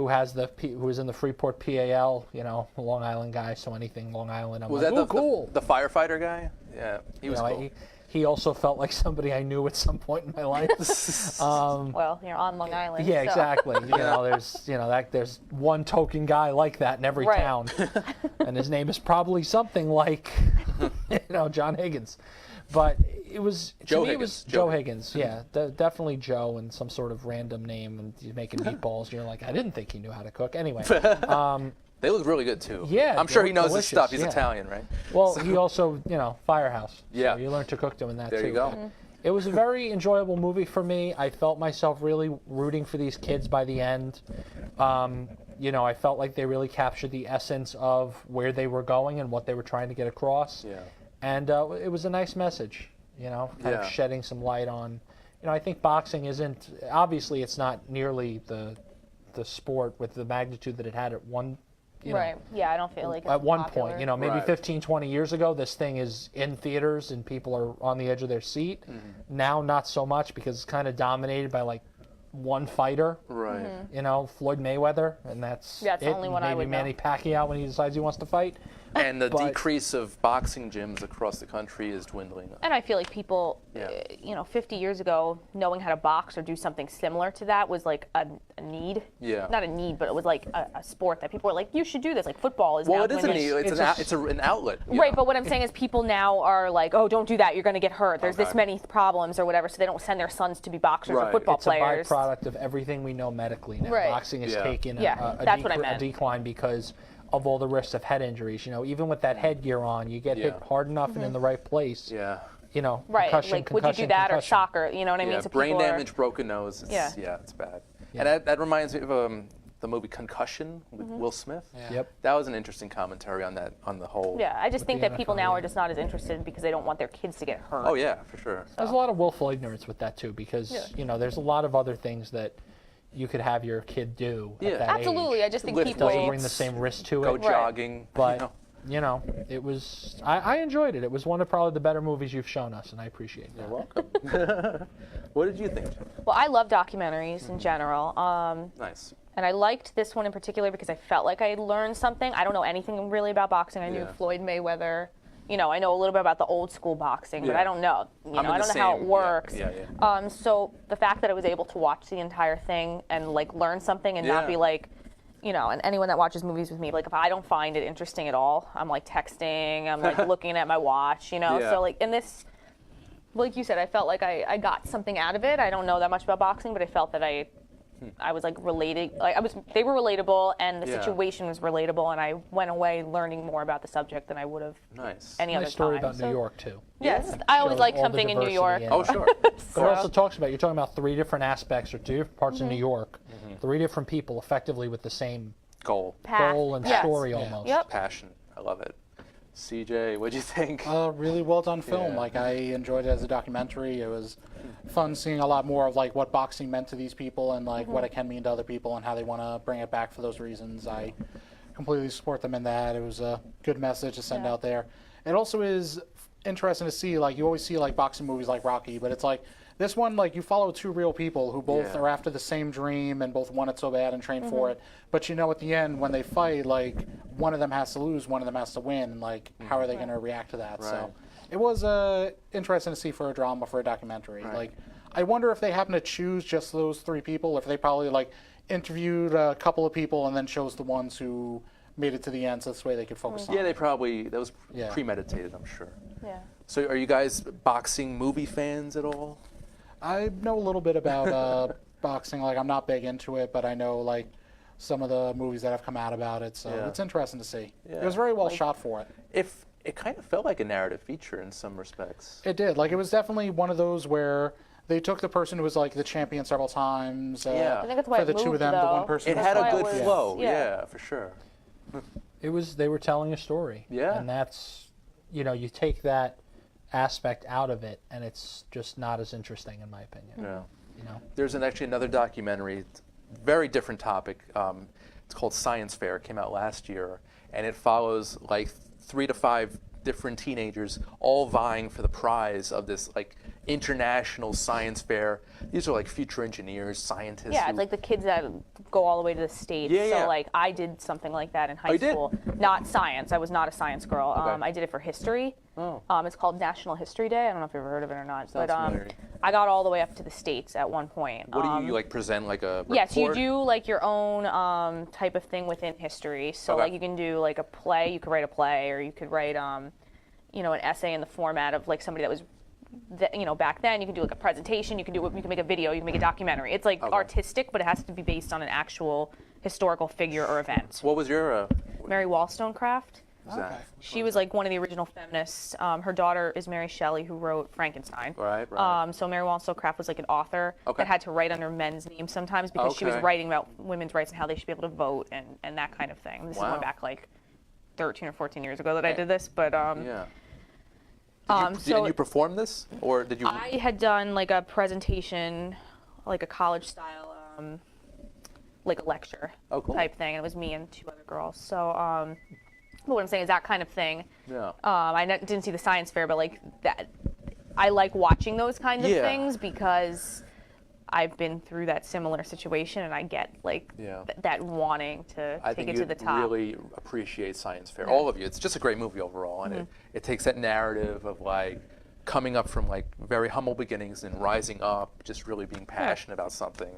is in the Freeport PAL. You know, a Long Island guy. So anything Long Island, I'm Was like, that ooh, cool. the firefighter guy? Yeah, he was You know, cool. he also felt like somebody I knew at some point in my life. Well, you're on Long Island. Yeah, so. exactly. There's one token guy like that in every Right. town, and his name is probably something like, John Higgins. But it was to Joe me, it Higgins. was Joe Joe Higgins. Yeah, definitely Joe, and some sort of random name, and he's making meatballs. And you're like, I didn't think he knew how to cook. Anyway, They look really good too. Yeah, I'm they sure he look knows his delicious, stuff. He's yeah. Italian, right? well, he also, Firehouse. Yeah. So you learn to cook doing that There too. you go. It was a very enjoyable movie for me. I felt myself really rooting for these kids by the end. I felt like they really captured the essence of where they were going and what they were trying to get across. Yeah. And it was a nice message, kind Yeah. of shedding some light on. I think boxing isn't, obviously it's not nearly the sport with the magnitude that it had at one Right. Yeah, I don't feel like it's at one popular. point, maybe Right. 15, 20 years ago, this thing is in theaters and people are on the edge of their seat. Now, not so much because it's kind of dominated by like one fighter, Right. Floyd Mayweather, and that's That's the it. only one I Maybe would know. Manny Pacquiao when he decides he wants to fight. And the But- decrease of boxing gyms across the country is dwindling. And I feel like people, Yeah. 50 years ago, knowing how to box or do something similar to that was like a need. Yeah. Not a need, but it was like a sport that people were like, you should do this. Like football is Well, now it is a dwindling. need. It's an outlet. you Right, know? but what I'm saying is people now are like, oh, don't do that. You're going to get hurt. There's this Okay. many problems or whatever, so they don't send their sons to be boxers or Right. football It's players. a byproduct of everything we know medically now. Right. Boxing has Yeah. taken Yeah, a that's what I meant. decline because of all the risks of head injuries. Even with that headgear on, you get hit Yeah. hard enough and in the right place. Yeah. Right, concussion, like would you do concussion, that or concussion. soccer? You know what I mean? Yeah. So Brain people are- damage, broken nose. It's, Yeah. It's bad. Yeah. And that reminds me of the movie Concussion with Mm-hmm. Will Smith. Yeah. Yep. That was an interesting commentary on the whole. Yeah, I just think the that people NFL, now yeah. are just not as interested because they don't want their kids to get hurt. Oh yeah, for sure. There's a lot of willful ignorance with that too, because there's a lot of other things that you could have your kid do Yeah. at that Absolutely. age. I just think Lift people. Doesn't bring weights, the same risk to Go it. jogging. But it was. I enjoyed it. It was one of probably the better movies you've shown us, and I appreciate that. You're welcome. What did you think, Jim? Well, I love documentaries in general. Nice. And I liked this one in particular because I felt like I had learned something. I don't know anything really about boxing. I knew Yeah. Floyd Mayweather. I know a little bit about the old school boxing, but Yeah. I don't know. I'm in I don't the know how it same- works. yeah. So the fact that I was able to watch the entire thing and like learn something and not Yeah. be like, and anyone that watches movies with me, like if I don't find it interesting at all, I'm like texting, I'm like looking at my watch, Yeah. So like in this, like you said, I felt like I got something out of it. I don't know that much about boxing, but I felt that I was like related, they were relatable and the Yeah. situation was relatable, and I went away learning more about the subject than I would have Nice. any other Nice story time. about New York too. Yes, I always Shows like all the something in New diversity York. in Oh, it. sure. But it also talks about, you're talking about 3 different aspects or 2 different parts of New York, 3 different people effectively with the same Goal. goal and Yes. story Yeah. almost. Yep. Passion. I love it. CJ, what'd you think? Really well done film. Yeah. Like I enjoyed it as a documentary. It was fun seeing a lot more of like what boxing meant to these people and like what it can mean to other people and how they want to bring it back for those reasons. I completely support them in that. It was a good message to send Yeah. out there. It also is interesting to see, like you always see like boxing movies like Rocky, but it's like this one, like you follow 2 real people who both Yeah. are after the same dream and both want it so bad and train for it. But at the end when they fight, like one of them has to lose, one of them has to win. Like how are they going to react to that? Right. So it was interesting to see for a drama, for a documentary. Right. Like I wonder if they happen to choose just those 3 people, if they probably like interviewed a couple of people and then chose the ones who made it to the end, so this way they could focus on Yeah, it. that was Yeah. premeditated, I'm sure. Yeah. So are you guys boxing movie fans at all? I know a little bit about boxing. Like I'm not big into it, but I know like some of the movies that have come out about it. So Yeah. it's interesting to see. Yeah. It was very well shot for it. If it kind of felt like a narrative feature in some respects. It did. Like it was definitely one of those where they took the person who was like the champion several times. Yeah. I think that's why for it the 2 of moved, them, the though. one person. It who had was a like- good was- flow. yeah. Yeah, for sure. They were telling a story. Yeah. And that's, you take that aspect out of it and it's just not as interesting in my opinion. Yeah. There's Actually another documentary, very different topic. It's called Science Fair. It came out last year, and it follows like 3 to 5 different teenagers all vying for the prize of this like international science fair. These are like future engineers, scientists. Yeah, who- it's like the kids that go all the way to the States. Yeah, yeah. So like I did something like that in high you did? school. Not science. I was not a science girl. Okay. I did it for history. Oh. It's called National History Day. I don't know if you've ever heard of it or not. Sounds but familiar. I got all the way up to the States at one point. What do you like present like a report? Yes, you do like your own type of thing within history. So Okay. like you can do like a play. You could write a play, or you could write an essay in the format of like somebody that was back then. You can do like a presentation, you can make a video, you can make a documentary. It's like Okay. artistic, but it has to be based on an actual historical figure or event. What was your Mary Wollstonecraft, was that? Okay. she was like one of the original feminists. Her daughter is Mary Shelley, who wrote Frankenstein. Right, right. So Mary Wollstonecraft was like an author Okay. that had to write under men's names sometimes because she was Okay. writing about women's rights and how they should be able to vote and that kind of thing. This is Wow. going back like 13 or 14 years ago that I did this, but Yeah. Did so you perform this, or did you? I had done like a presentation, like a college style, like a lecture Oh, cool. type thing. And it was me and 2 other girls. So, but what I'm saying is that kind of thing. Yeah. Didn't see the science fair, but like that, I like watching those kinds of Yeah. things because I've been through that similar situation, and I get like Yeah. that wanting to I take think it you to the top. really appreciate Science Fair. All of you. It's just a great movie overall, and it takes that narrative of like coming up from like very humble beginnings and rising up, just really being passionate about something.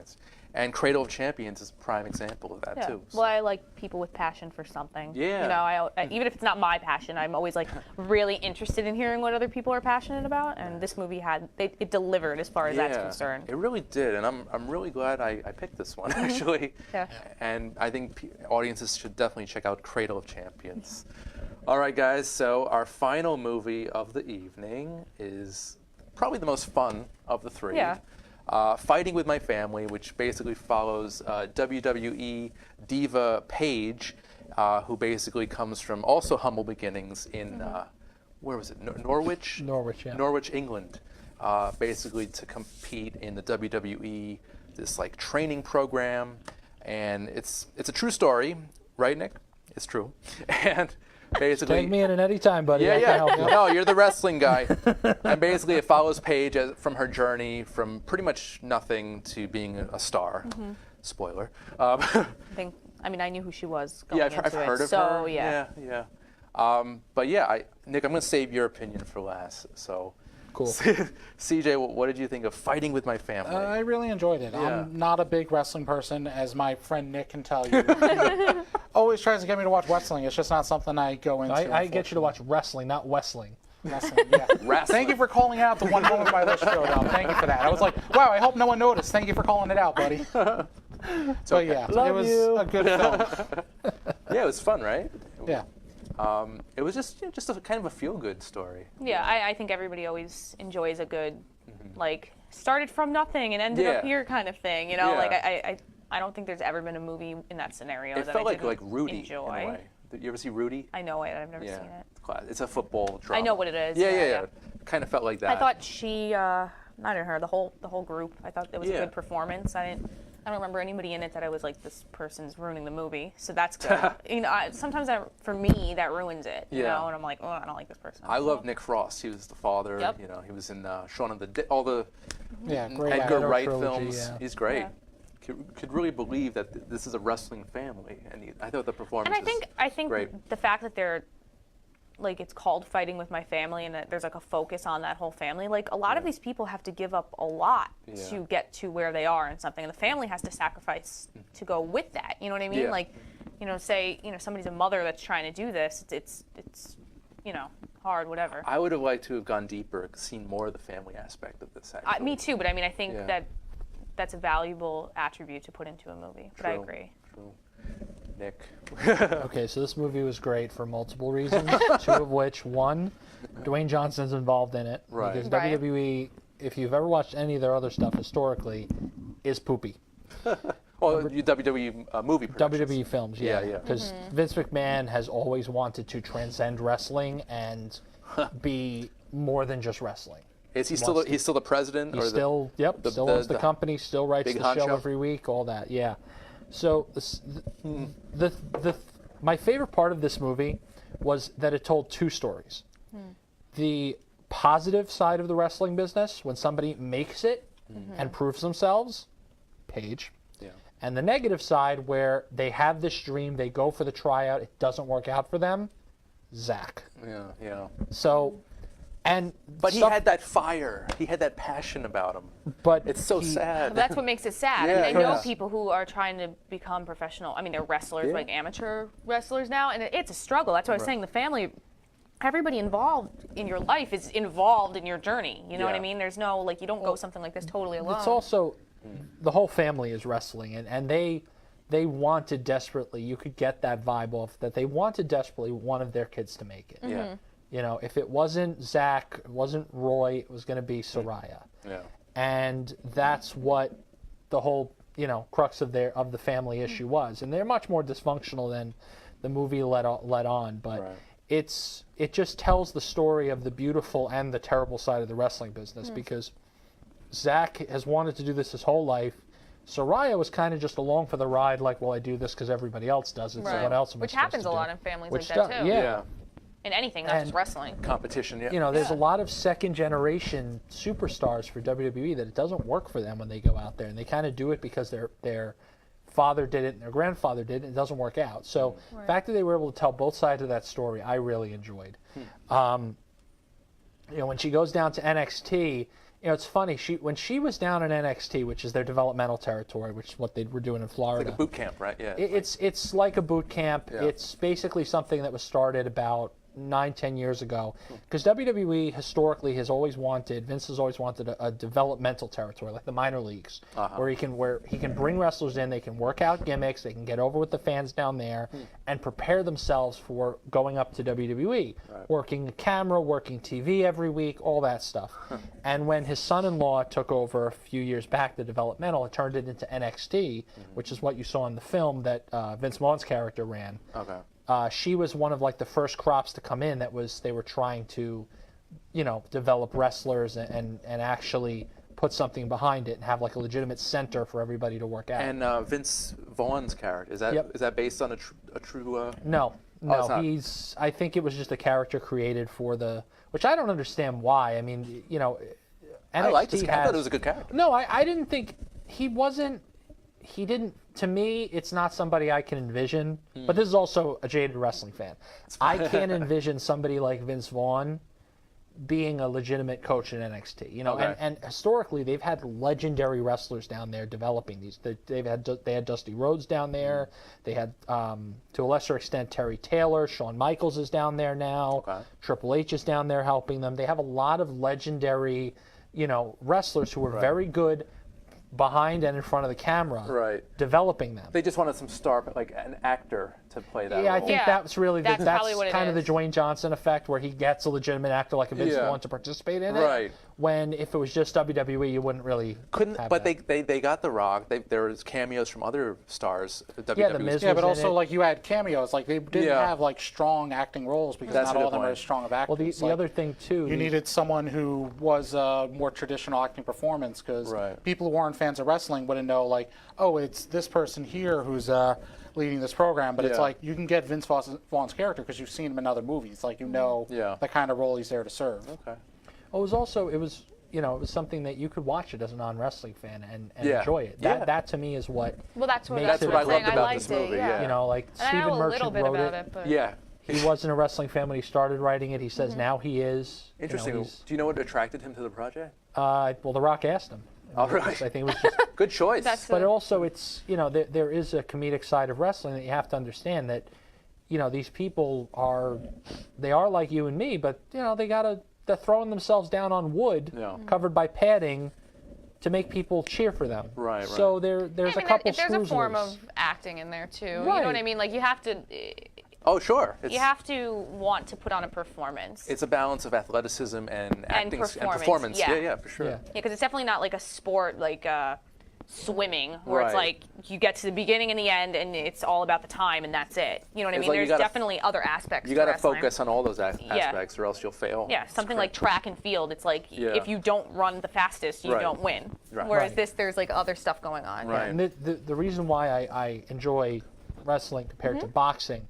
And Cradle of Champions is a prime example of that Yeah. too. Well, I like people with passion for something. Yeah. You know, even if it's not my passion, I'm always like really interested in hearing what other people are passionate about. And this movie it delivered as far as that's concerned. It really did, and I'm really glad I picked this one actually. Yeah. And I think audiences should definitely check out Cradle of Champions. All right, guys. So our final movie of the evening is probably the most fun of the 3. Yeah. Fighting with My Family, which basically follows WWE diva Paige, who basically comes from also humble beginnings in, where was it, Norwich? Norwich, yeah. Norwich, England, basically to compete in the WWE this like training program, and it's a true story, right, Nick? It's true, and basically. Take me in at any time, buddy. Yeah, I can help yeah. you. No, you're the wrestling guy. And basically, it follows Paige from her journey from pretty much nothing to being a star. Spoiler. I mean, I knew who she was going Yeah, into I've it. heard of so, her. yeah. Yeah. But yeah, Nick, I'm going to save your opinion for last. So, Cool. CJ, what did you think of Fighting with My Family? I really enjoyed it. Yeah. I'm not a big wrestling person, as my friend Nick can tell you. Always tries to get me to watch wrestling. It's just not something I go into. I get you to watch wrestling, not wrestling. Wrestling, yeah. Wrestling. Thank you for calling out the one moment my list showed up. Thank you for that. I was like, wow, I hope no one noticed. Thank you for calling it out, buddy. So yeah, Love it was you. a good film. Yeah, it was fun, right? Yeah. It was just a kind of a feel-good story. Yeah, I think everybody always enjoys a good, like, started from nothing and ended up Yeah. here kind of thing. You know, Yeah. like I don't think there's ever been a movie in that scenario It that felt I like didn't Rudy enjoy. in a way. Did you ever see Rudy? I know it. I've never Yeah, seen it. it's a football drama. I know what it is. Yeah. Kind of felt like that. I thought she, not her, the whole group. I thought it was a Yeah. good performance. I don't remember anybody in it that I was like, this person's ruining the movie. So that's good. You know, sometimes for me that ruins it. You Yeah. know, and I'm like, oh, I don't like this person. I love Nick Frost. He was the father. Yep. You know, he was in Shaun of the Dead, all the Yeah, great Edgar actor. Wright trilogy, films. yeah. He's great. Yeah. Could really believe that this is a wrestling family, and I thought the performance. And I think great. the fact that they're like it's called Fighting with My Family and that there's like a focus on that whole family, like a lot of these people have to give up a lot Yeah. to get to where they are in something, and the family has to sacrifice to go with that. You know what I mean? Yeah. Like, you know, say somebody's a mother that's trying to do this, it's hard, whatever. I would have liked to have gone deeper, seen more of the family aspect of this. Actually. Me too, but I mean, I think Yeah. that's a valuable attribute to put into a movie. But I True. agree. True. Nick. Okay, so this movie was great for multiple reasons, two of which, one, Dwayne Johnson's involved in it. Right. Because Right. WWE, if you've ever watched any of their other stuff historically, is poopy. Well, you WWE movie productions. WWE films, yeah. Yeah. Because Vince McMahon has always wanted to transcend wrestling and be more than just wrestling. Is he still? He's still the president? He's or still, the- still the- owns the the company, still writes big the show honcho? every week, all that, yeah. So my favorite part of this movie was that it told two stories. The positive side of the wrestling business, when somebody makes it and proves themselves, Paige. Yeah. And the negative side, where they have this dream, they go for the tryout, it doesn't work out for them, Zach. Yeah. So, But he had that fire. He had that passion about him. But It's so sad. That's what makes it sad. Yeah, I mean, I know yeah. people who are trying to become professional. I mean, they're wrestlers, Yeah. like amateur wrestlers now, and it's a struggle. That's what I was saying. The family, everybody involved in your life is involved in your journey. You know what I Yeah. mean? There's no, like, you don't go something like this totally alone. It's also the whole family is wrestling, and they wanted desperately. You could get that vibe off that they wanted desperately one of their kids to make it. Yeah. You know, if it wasn't Zach, it wasn't Roy, it was going to be Soraya, Yeah. and that's what the whole crux of the family issue was. And they're much more dysfunctional than the movie let on, but. Right. It just tells the story of the beautiful and the terrible side of the wrestling business, because Zach has wanted to do this his whole life. Soraya was kind of just along for the ride, like, well, I do this because everybody else does it, so what else am I Which supposed happens to a do? lot in families Which like that, does- too. yeah. In anything, not just And- wrestling. Competition. Yeah. You know, there's a lot of second generation superstars for WWE that it doesn't work for them when they go out there, and they kind of do it because their father did it and their grandfather did it, and it doesn't work out. So the fact that they were able to tell both sides of that story, I really enjoyed. When she goes down to NXT, it's funny. When she was down in NXT, which is their developmental territory, which is what they were doing in Florida. Like a boot camp, right? Yeah. It's like a boot camp. Yeah. It's basically something that was started about 9-10 years ago, because WWE historically has always wanted, Vince has always wanted a developmental territory, like the minor leagues, where he can bring wrestlers in, they can work out gimmicks, they can get over with the fans down there, and prepare themselves for going up to WWE, working the camera, working TV every week, all that stuff. And when his son-in-law took over a few years back, the developmental, it turned it into NXT, which is what you saw in the film that Vince Vaughn's character ran. Okay. She was one of like the first crops to come in they were trying to, develop wrestlers and actually put something behind it and have like a legitimate center for everybody to work out. And Vince Vaughn's character, is that based on a true? No, it's not. he's. I think it was just a character created for which I don't understand why. I mean, NXT I liked this character. I has, thought it was a good character. No, I didn't think he wasn't. He didn't. To me, it's not somebody I can envision. But this is also a jaded wrestling fan. I can't envision somebody like Vince Vaughn being a legitimate coach in NXT. Okay. And historically they've had legendary wrestlers down there developing these. They had Dusty Rhodes down there. They had to a lesser extent Terry Taylor. Shawn Michaels is down there now. Okay. Triple H is down there helping them. They have a lot of legendary, wrestlers who were very good behind and in front of the camera, developing them. They just wanted some star, like an actor, to play that role. I think that's really that's probably what it kind of the is. Dwayne Johnson effect, where he gets a legitimate actor like a Vince Vaughn to participate in it. Right. When if it was just WWE, you wouldn't really have But that. they got The Rock. There was cameos from other stars. WWE. The Miz Yeah, but was in also it. like you had cameos. Like they didn't have like strong acting roles because That's not a all good of them are point. as strong of actors. Well, the Like, other thing too, you needed someone who was a more traditional acting performance because people who aren't fans of wrestling wouldn't know like, oh, it's this person here who's leading this program. But it's like you can get Vince Vaughn's character because you've seen him in other movies. Like you know the kind of role he's there to serve. Okay. Well, it was something that you could watch it as a non-wrestling fan and enjoy it. That to me is what. Well, that's what makes That's what I I'm loved saying. about I this liked movie. it, yeah. Like And I Stephen know a little Merchant bit wrote about it. it, but Yeah. He wasn't a wrestling fan when he started writing it. He says now he is. Interesting. Do you know what attracted him to the project? Well, The Rock asked him. All right. I think it was just. Good choice. But also, it's there is a comedic side of wrestling that you have to understand that these people are like you and me, but they're throwing themselves down on wood covered by padding to make people cheer for them. Right. So there's a couple there's a screws form loose. of acting in there too. You know Right. what I mean? Like you have to. Oh, sure. You have to want to put on a performance. It's a balance of athleticism and acting performance, yeah. Yeah, for sure. Yeah. because it's definitely not like a sport like swimming where it's Right. like you get to the beginning and the end and it's all about the time and that's it. You know what I It's mean? like you There's gotta- definitely other aspects You to got to wrestling. focus on all those aspects, or else you'll fail. Yeah, something like track and field. It's like if you don't run the fastest, you Right. don't win. Right. Whereas Right. this, there's like other stuff going on. Right. And the reason why I enjoy wrestling compared to boxing,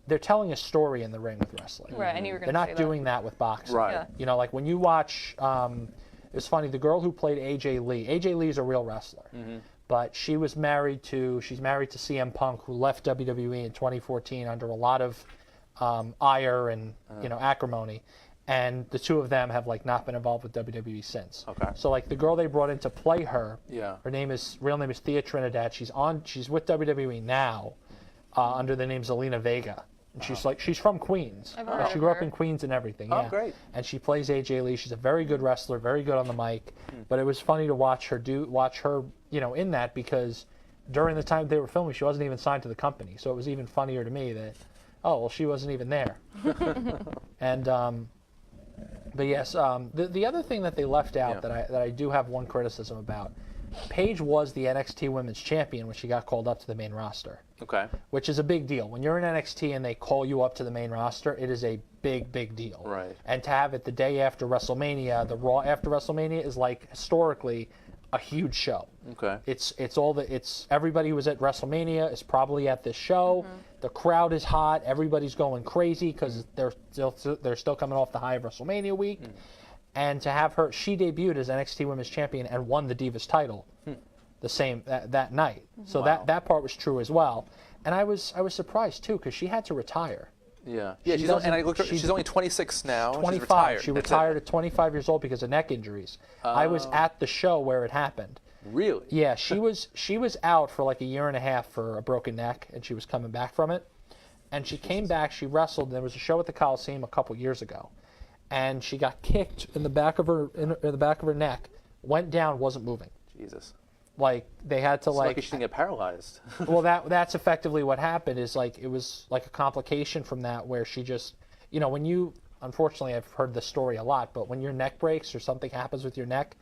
they're telling a story in the ring with wrestling. Right, I knew you were They're going to say not that. doing that with boxing. Right. Yeah. Like when you watch, it's funny, the girl who played AJ Lee. AJ Lee is a real wrestler, but she's married to CM Punk, who left WWE in 2014 under a lot of ire and acrimony, and the two of them have like not been involved with WWE since. Okay. So like the girl they brought in to play her, Yeah. her real name is Thea Trinidad. She's with WWE now, under the name Zelina Vega. And she's from Queens. I've heard She of grew up her. in Queens and everything. Oh, yeah. great. And she plays AJ Lee. She's a very good wrestler, very good on the mic. But it was funny to watch her in that because during the time they were filming, she wasn't even signed to the company. So it was even funnier to me that, she wasn't even there. And but yes, the other thing that they left out that I do have one criticism about, Paige was the NXT Women's Champion when she got called up to the main roster. Okay. Which is a big deal. When you're in NXT and they call you up to the main roster, it is a big, big deal. Right. And to have it the day after WrestleMania, the Raw after WrestleMania is like historically a huge show. Okay. It's everybody who was at WrestleMania is probably at this show. The crowd is hot. Everybody's going crazy because they're still coming off the high of WrestleMania week. And to have her, she debuted as NXT Women's Champion and won the Divas title the same that night. So that part was true as well. And I was surprised too because she had to retire. Yeah. Yeah. She's only 26 now. 25. She's retired. She That's retired it. at 25 years old because of neck injuries. I was at the show where it happened. Really? Yeah, she was out for like a year and a half for a broken neck, and she was coming back from it. And she came back. She wrestled. And there was a show at the Coliseum a couple years ago, and she got kicked in the back of her neck. Went down, wasn't moving. Jesus. Like they had to Lucky she didn't get paralyzed. well, that's effectively what happened. Is like it was like a complication from that where she just when you unfortunately I've heard this story a lot, but when your neck breaks or something happens with your neck,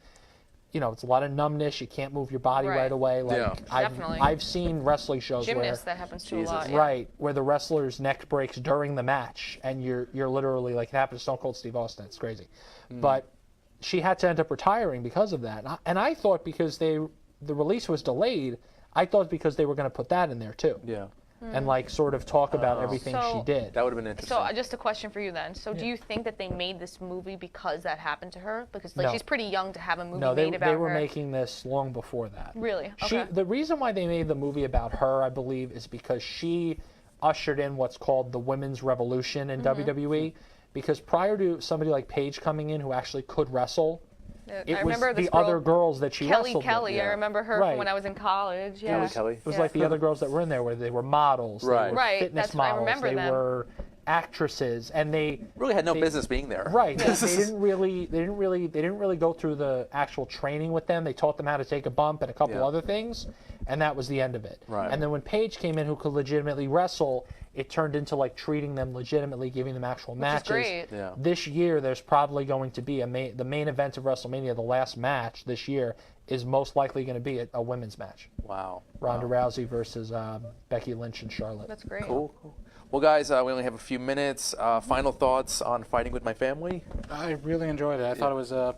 it's a lot of numbness. You can't move your body right away. Like Yeah. Definitely. I've seen wrestling shows Gymnasts, that happens to a lot. Yeah. right where the wrestler's neck breaks during the match, and you're literally like it happened to Stone Cold Steve Austin. It's crazy, but she had to end up retiring because of that. And I thought because the release was delayed, I thought because they were going to put that in there too. Yeah. And like sort of talk about everything she So- did. That would have been interesting. So just a question for you then. So do you think that they made this movie because that happened to her? Because like No. she's pretty young to have a movie No, made about they were her. making this long before that. Really? She, Okay. the reason why they made the movie about her, I believe, is because she ushered in what's called the women's revolution in WWE. Because prior to somebody like Paige coming in who actually could wrestle, it I was remember the this girl, other girls that she Kelly wrestled Kelly. with. I remember her Right. from when I was in college. Yeah. Kelly. It was like the other girls that were in there where they were models, Right. they were Right, fitness that's- I models, remember they them. were actresses, and they Really had no business being there. Right. They didn't really go through the actual training with them. They taught them how to take a bump and a couple Yeah. other things, and that was the end of it. Right. And then when Paige came in, who could legitimately wrestle, it turned into like treating them legitimately, giving them actual matches. great. Yeah. This year, there's probably going to be the main event of WrestleMania. The last match this year is most likely going to be a women's match. Wow. Ronda Rousey versus Becky Lynch and Charlotte. That's great. Cool. Well, guys, we only have a few minutes. Final thoughts on Fighting with My Family? I really enjoyed it. I thought it was a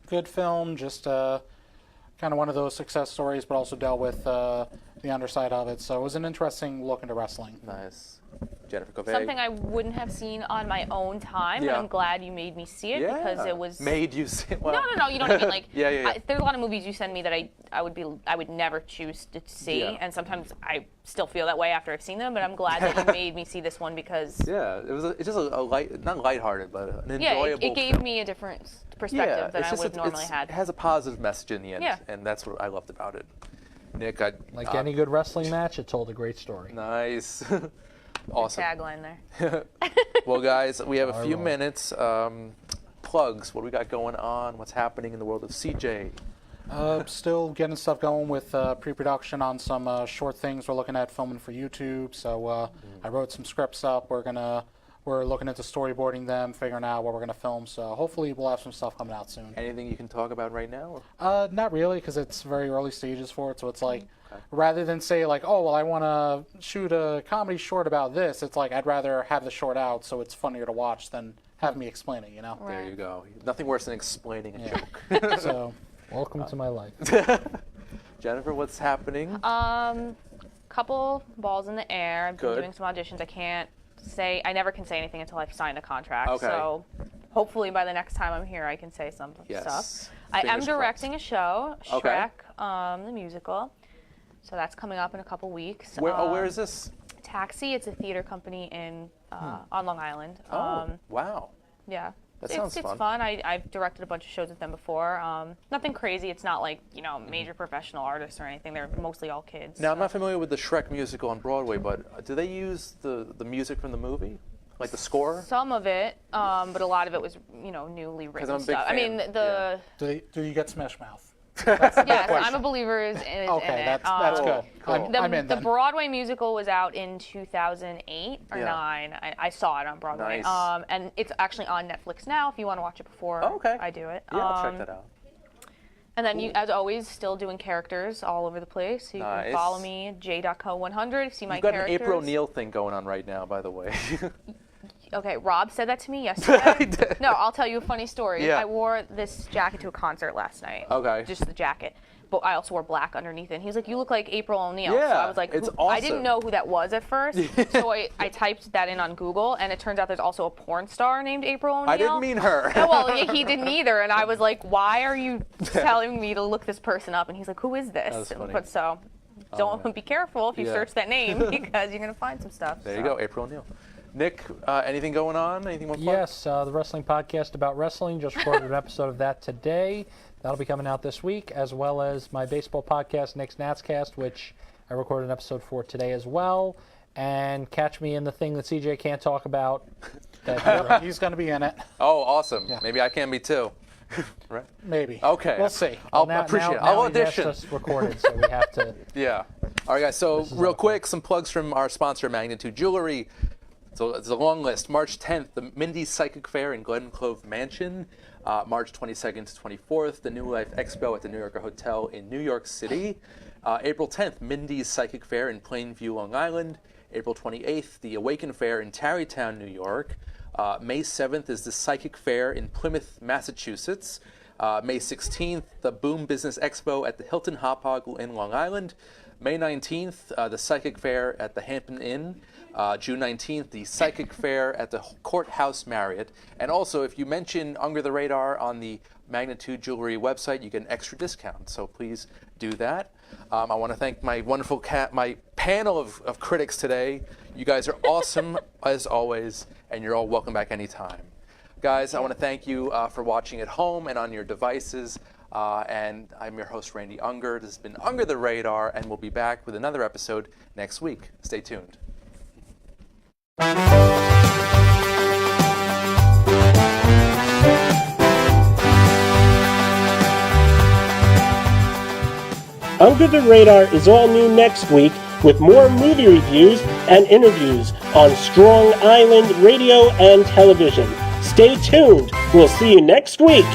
good film, just kind of one of those success stories, but also dealt with the underside of it. So it was an interesting look into wrestling. Nice. Jennifer Cové. Something I wouldn't have seen on my own time, Yeah. but I'm glad you made me see it because it was. made you see. Well, No, you know what I mean. Like, Yeah. there's a lot of movies you send me that I would never choose to see, Yeah. and sometimes I still feel that way after I've seen them. But I'm glad that you made me see this one because Yeah, it's just a light, not lighthearted, but an yeah, enjoyable. it gave film. me a different perspective than it's I just- would normally It had. has a positive message in the end, Yeah. and that's what I loved about it. Nick, Like any good wrestling match, it told a great story. nice, awesome. Tagline there. Well, guys, we have a few right. minutes. Plugs. What do we got going on? What's happening in the world of CJ? Still getting stuff going with pre-production on some short things we're looking at filming for YouTube. So I wrote some scripts up. We're looking into storyboarding them, figuring out what we're gonna film. So hopefully we'll have some stuff coming out soon. Anything you can talk about right now? Not really, because it's very early stages for it. So it's like, rather than say like, oh well, I want to shoot a comedy short about this, it's like I'd rather have the short out so it's funnier to watch than have me explain it. You know. There Right. you go. Nothing worse than explaining a Yeah. joke. So Welcome to my life. Jennifer, what's happening? Couple balls in the air. I've been Good. doing some auditions. I never can say anything until I've signed a contract. Okay. So hopefully by the next time I'm here, I can say some Yes. stuff. I am Fingers crossed. directing a show, Okay. Shrek, the musical. So that's coming up in a couple weeks. Where is this? Taxi. It's a theater company in on Long Island. Wow. Yeah. That it's sounds it's fun. fun. I've directed a bunch of shows with them before. Nothing crazy. It's not like, major professional artists or anything. They're mostly all kids. Now, I'm not familiar with the Shrek musical on Broadway, but do they use the music from the movie? Like the score? Some of it, but a lot of it was, newly written I'm a big stuff. I mean, fan, do you get Smash Mouth? yes, I'm a believer is in Okay, it. that's good. Cool. I'm in The then. Broadway musical was out in 2008 or Yeah. 9. I saw it on Broadway. Nice. And it's actually on Netflix now if you want to watch it before Okay. I do it. Yeah, I'll check that out. And then, as always, still doing characters all over the place. So you Nice. can follow me, j.co100, see my You've got characters. an April O'Neil thing going on right now, by the way. Okay, Rob said that to me yesterday. I did. No, I'll tell you a funny story. Yeah. I wore this jacket to a concert last night. Okay. Just the jacket. But I also wore black underneath it. And he was like, you look like April O'Neil. So Yeah, I was like, it's I awesome. didn't know who that was at first. So I typed that in on Google, and it turns out there's also a porn star named April O'Neil. I didn't mean her. Yeah, well, yeah, he didn't either. And I was like, why are you telling me to look this person up? And he's like, who is this? That's funny. But so don't be careful if you Yeah. search that name because you're going to find some stuff. There you go, April O'Neil. Nick, anything going on? Anything more? Yes, the wrestling podcast about wrestling. Just recorded an episode of that today. That'll be coming out this week, as well as my baseball podcast, Nick's Natscast, which I recorded an episode for today as well. And catch me in the thing that CJ can't talk about. He's going to be in it. Oh, awesome. Yeah. Maybe I can be too. Right? Maybe. Okay. We'll see. I'll Now- appreciate now- it. I'll now he's asked audition. us recorded, so we have to. Yeah. All right, guys. So real awkward. quick, some plugs from our sponsor, Magnitude Jewelry. So it's a long list. March 10th, the Mindy's Psychic Fair in Glen Clove Mansion. March 22nd to 24th, the New Life Expo at the New Yorker Hotel in New York City. April 10th, Mindy's Psychic Fair in Plainview, Long Island. April 28th, the Awaken Fair in Tarrytown, New York. May 7th is the Psychic Fair in Plymouth, Massachusetts. May 16th, the Boom Business Expo at the Hilton Hopog in Long Island. May 19th, the Psychic Fair at the Hampton Inn. June 19th, the Psychic Fair at the Courthouse Marriott. And also, if you mention Unger the Radar on the Magnitude Jewelry website, you get an extra discount. So please do that. I want to thank my wonderful my panel of critics today. You guys are awesome as always, and you're all welcome back anytime. Guys, I want to thank you for watching at home and on your devices. And I'm your host, Randy Unger. This has been Unger the Radar, and we'll be back with another episode next week. Stay tuned. Unger the Radar is all new next week with more movie reviews and interviews on Strong Island radio and television. Stay tuned. We'll see you next week.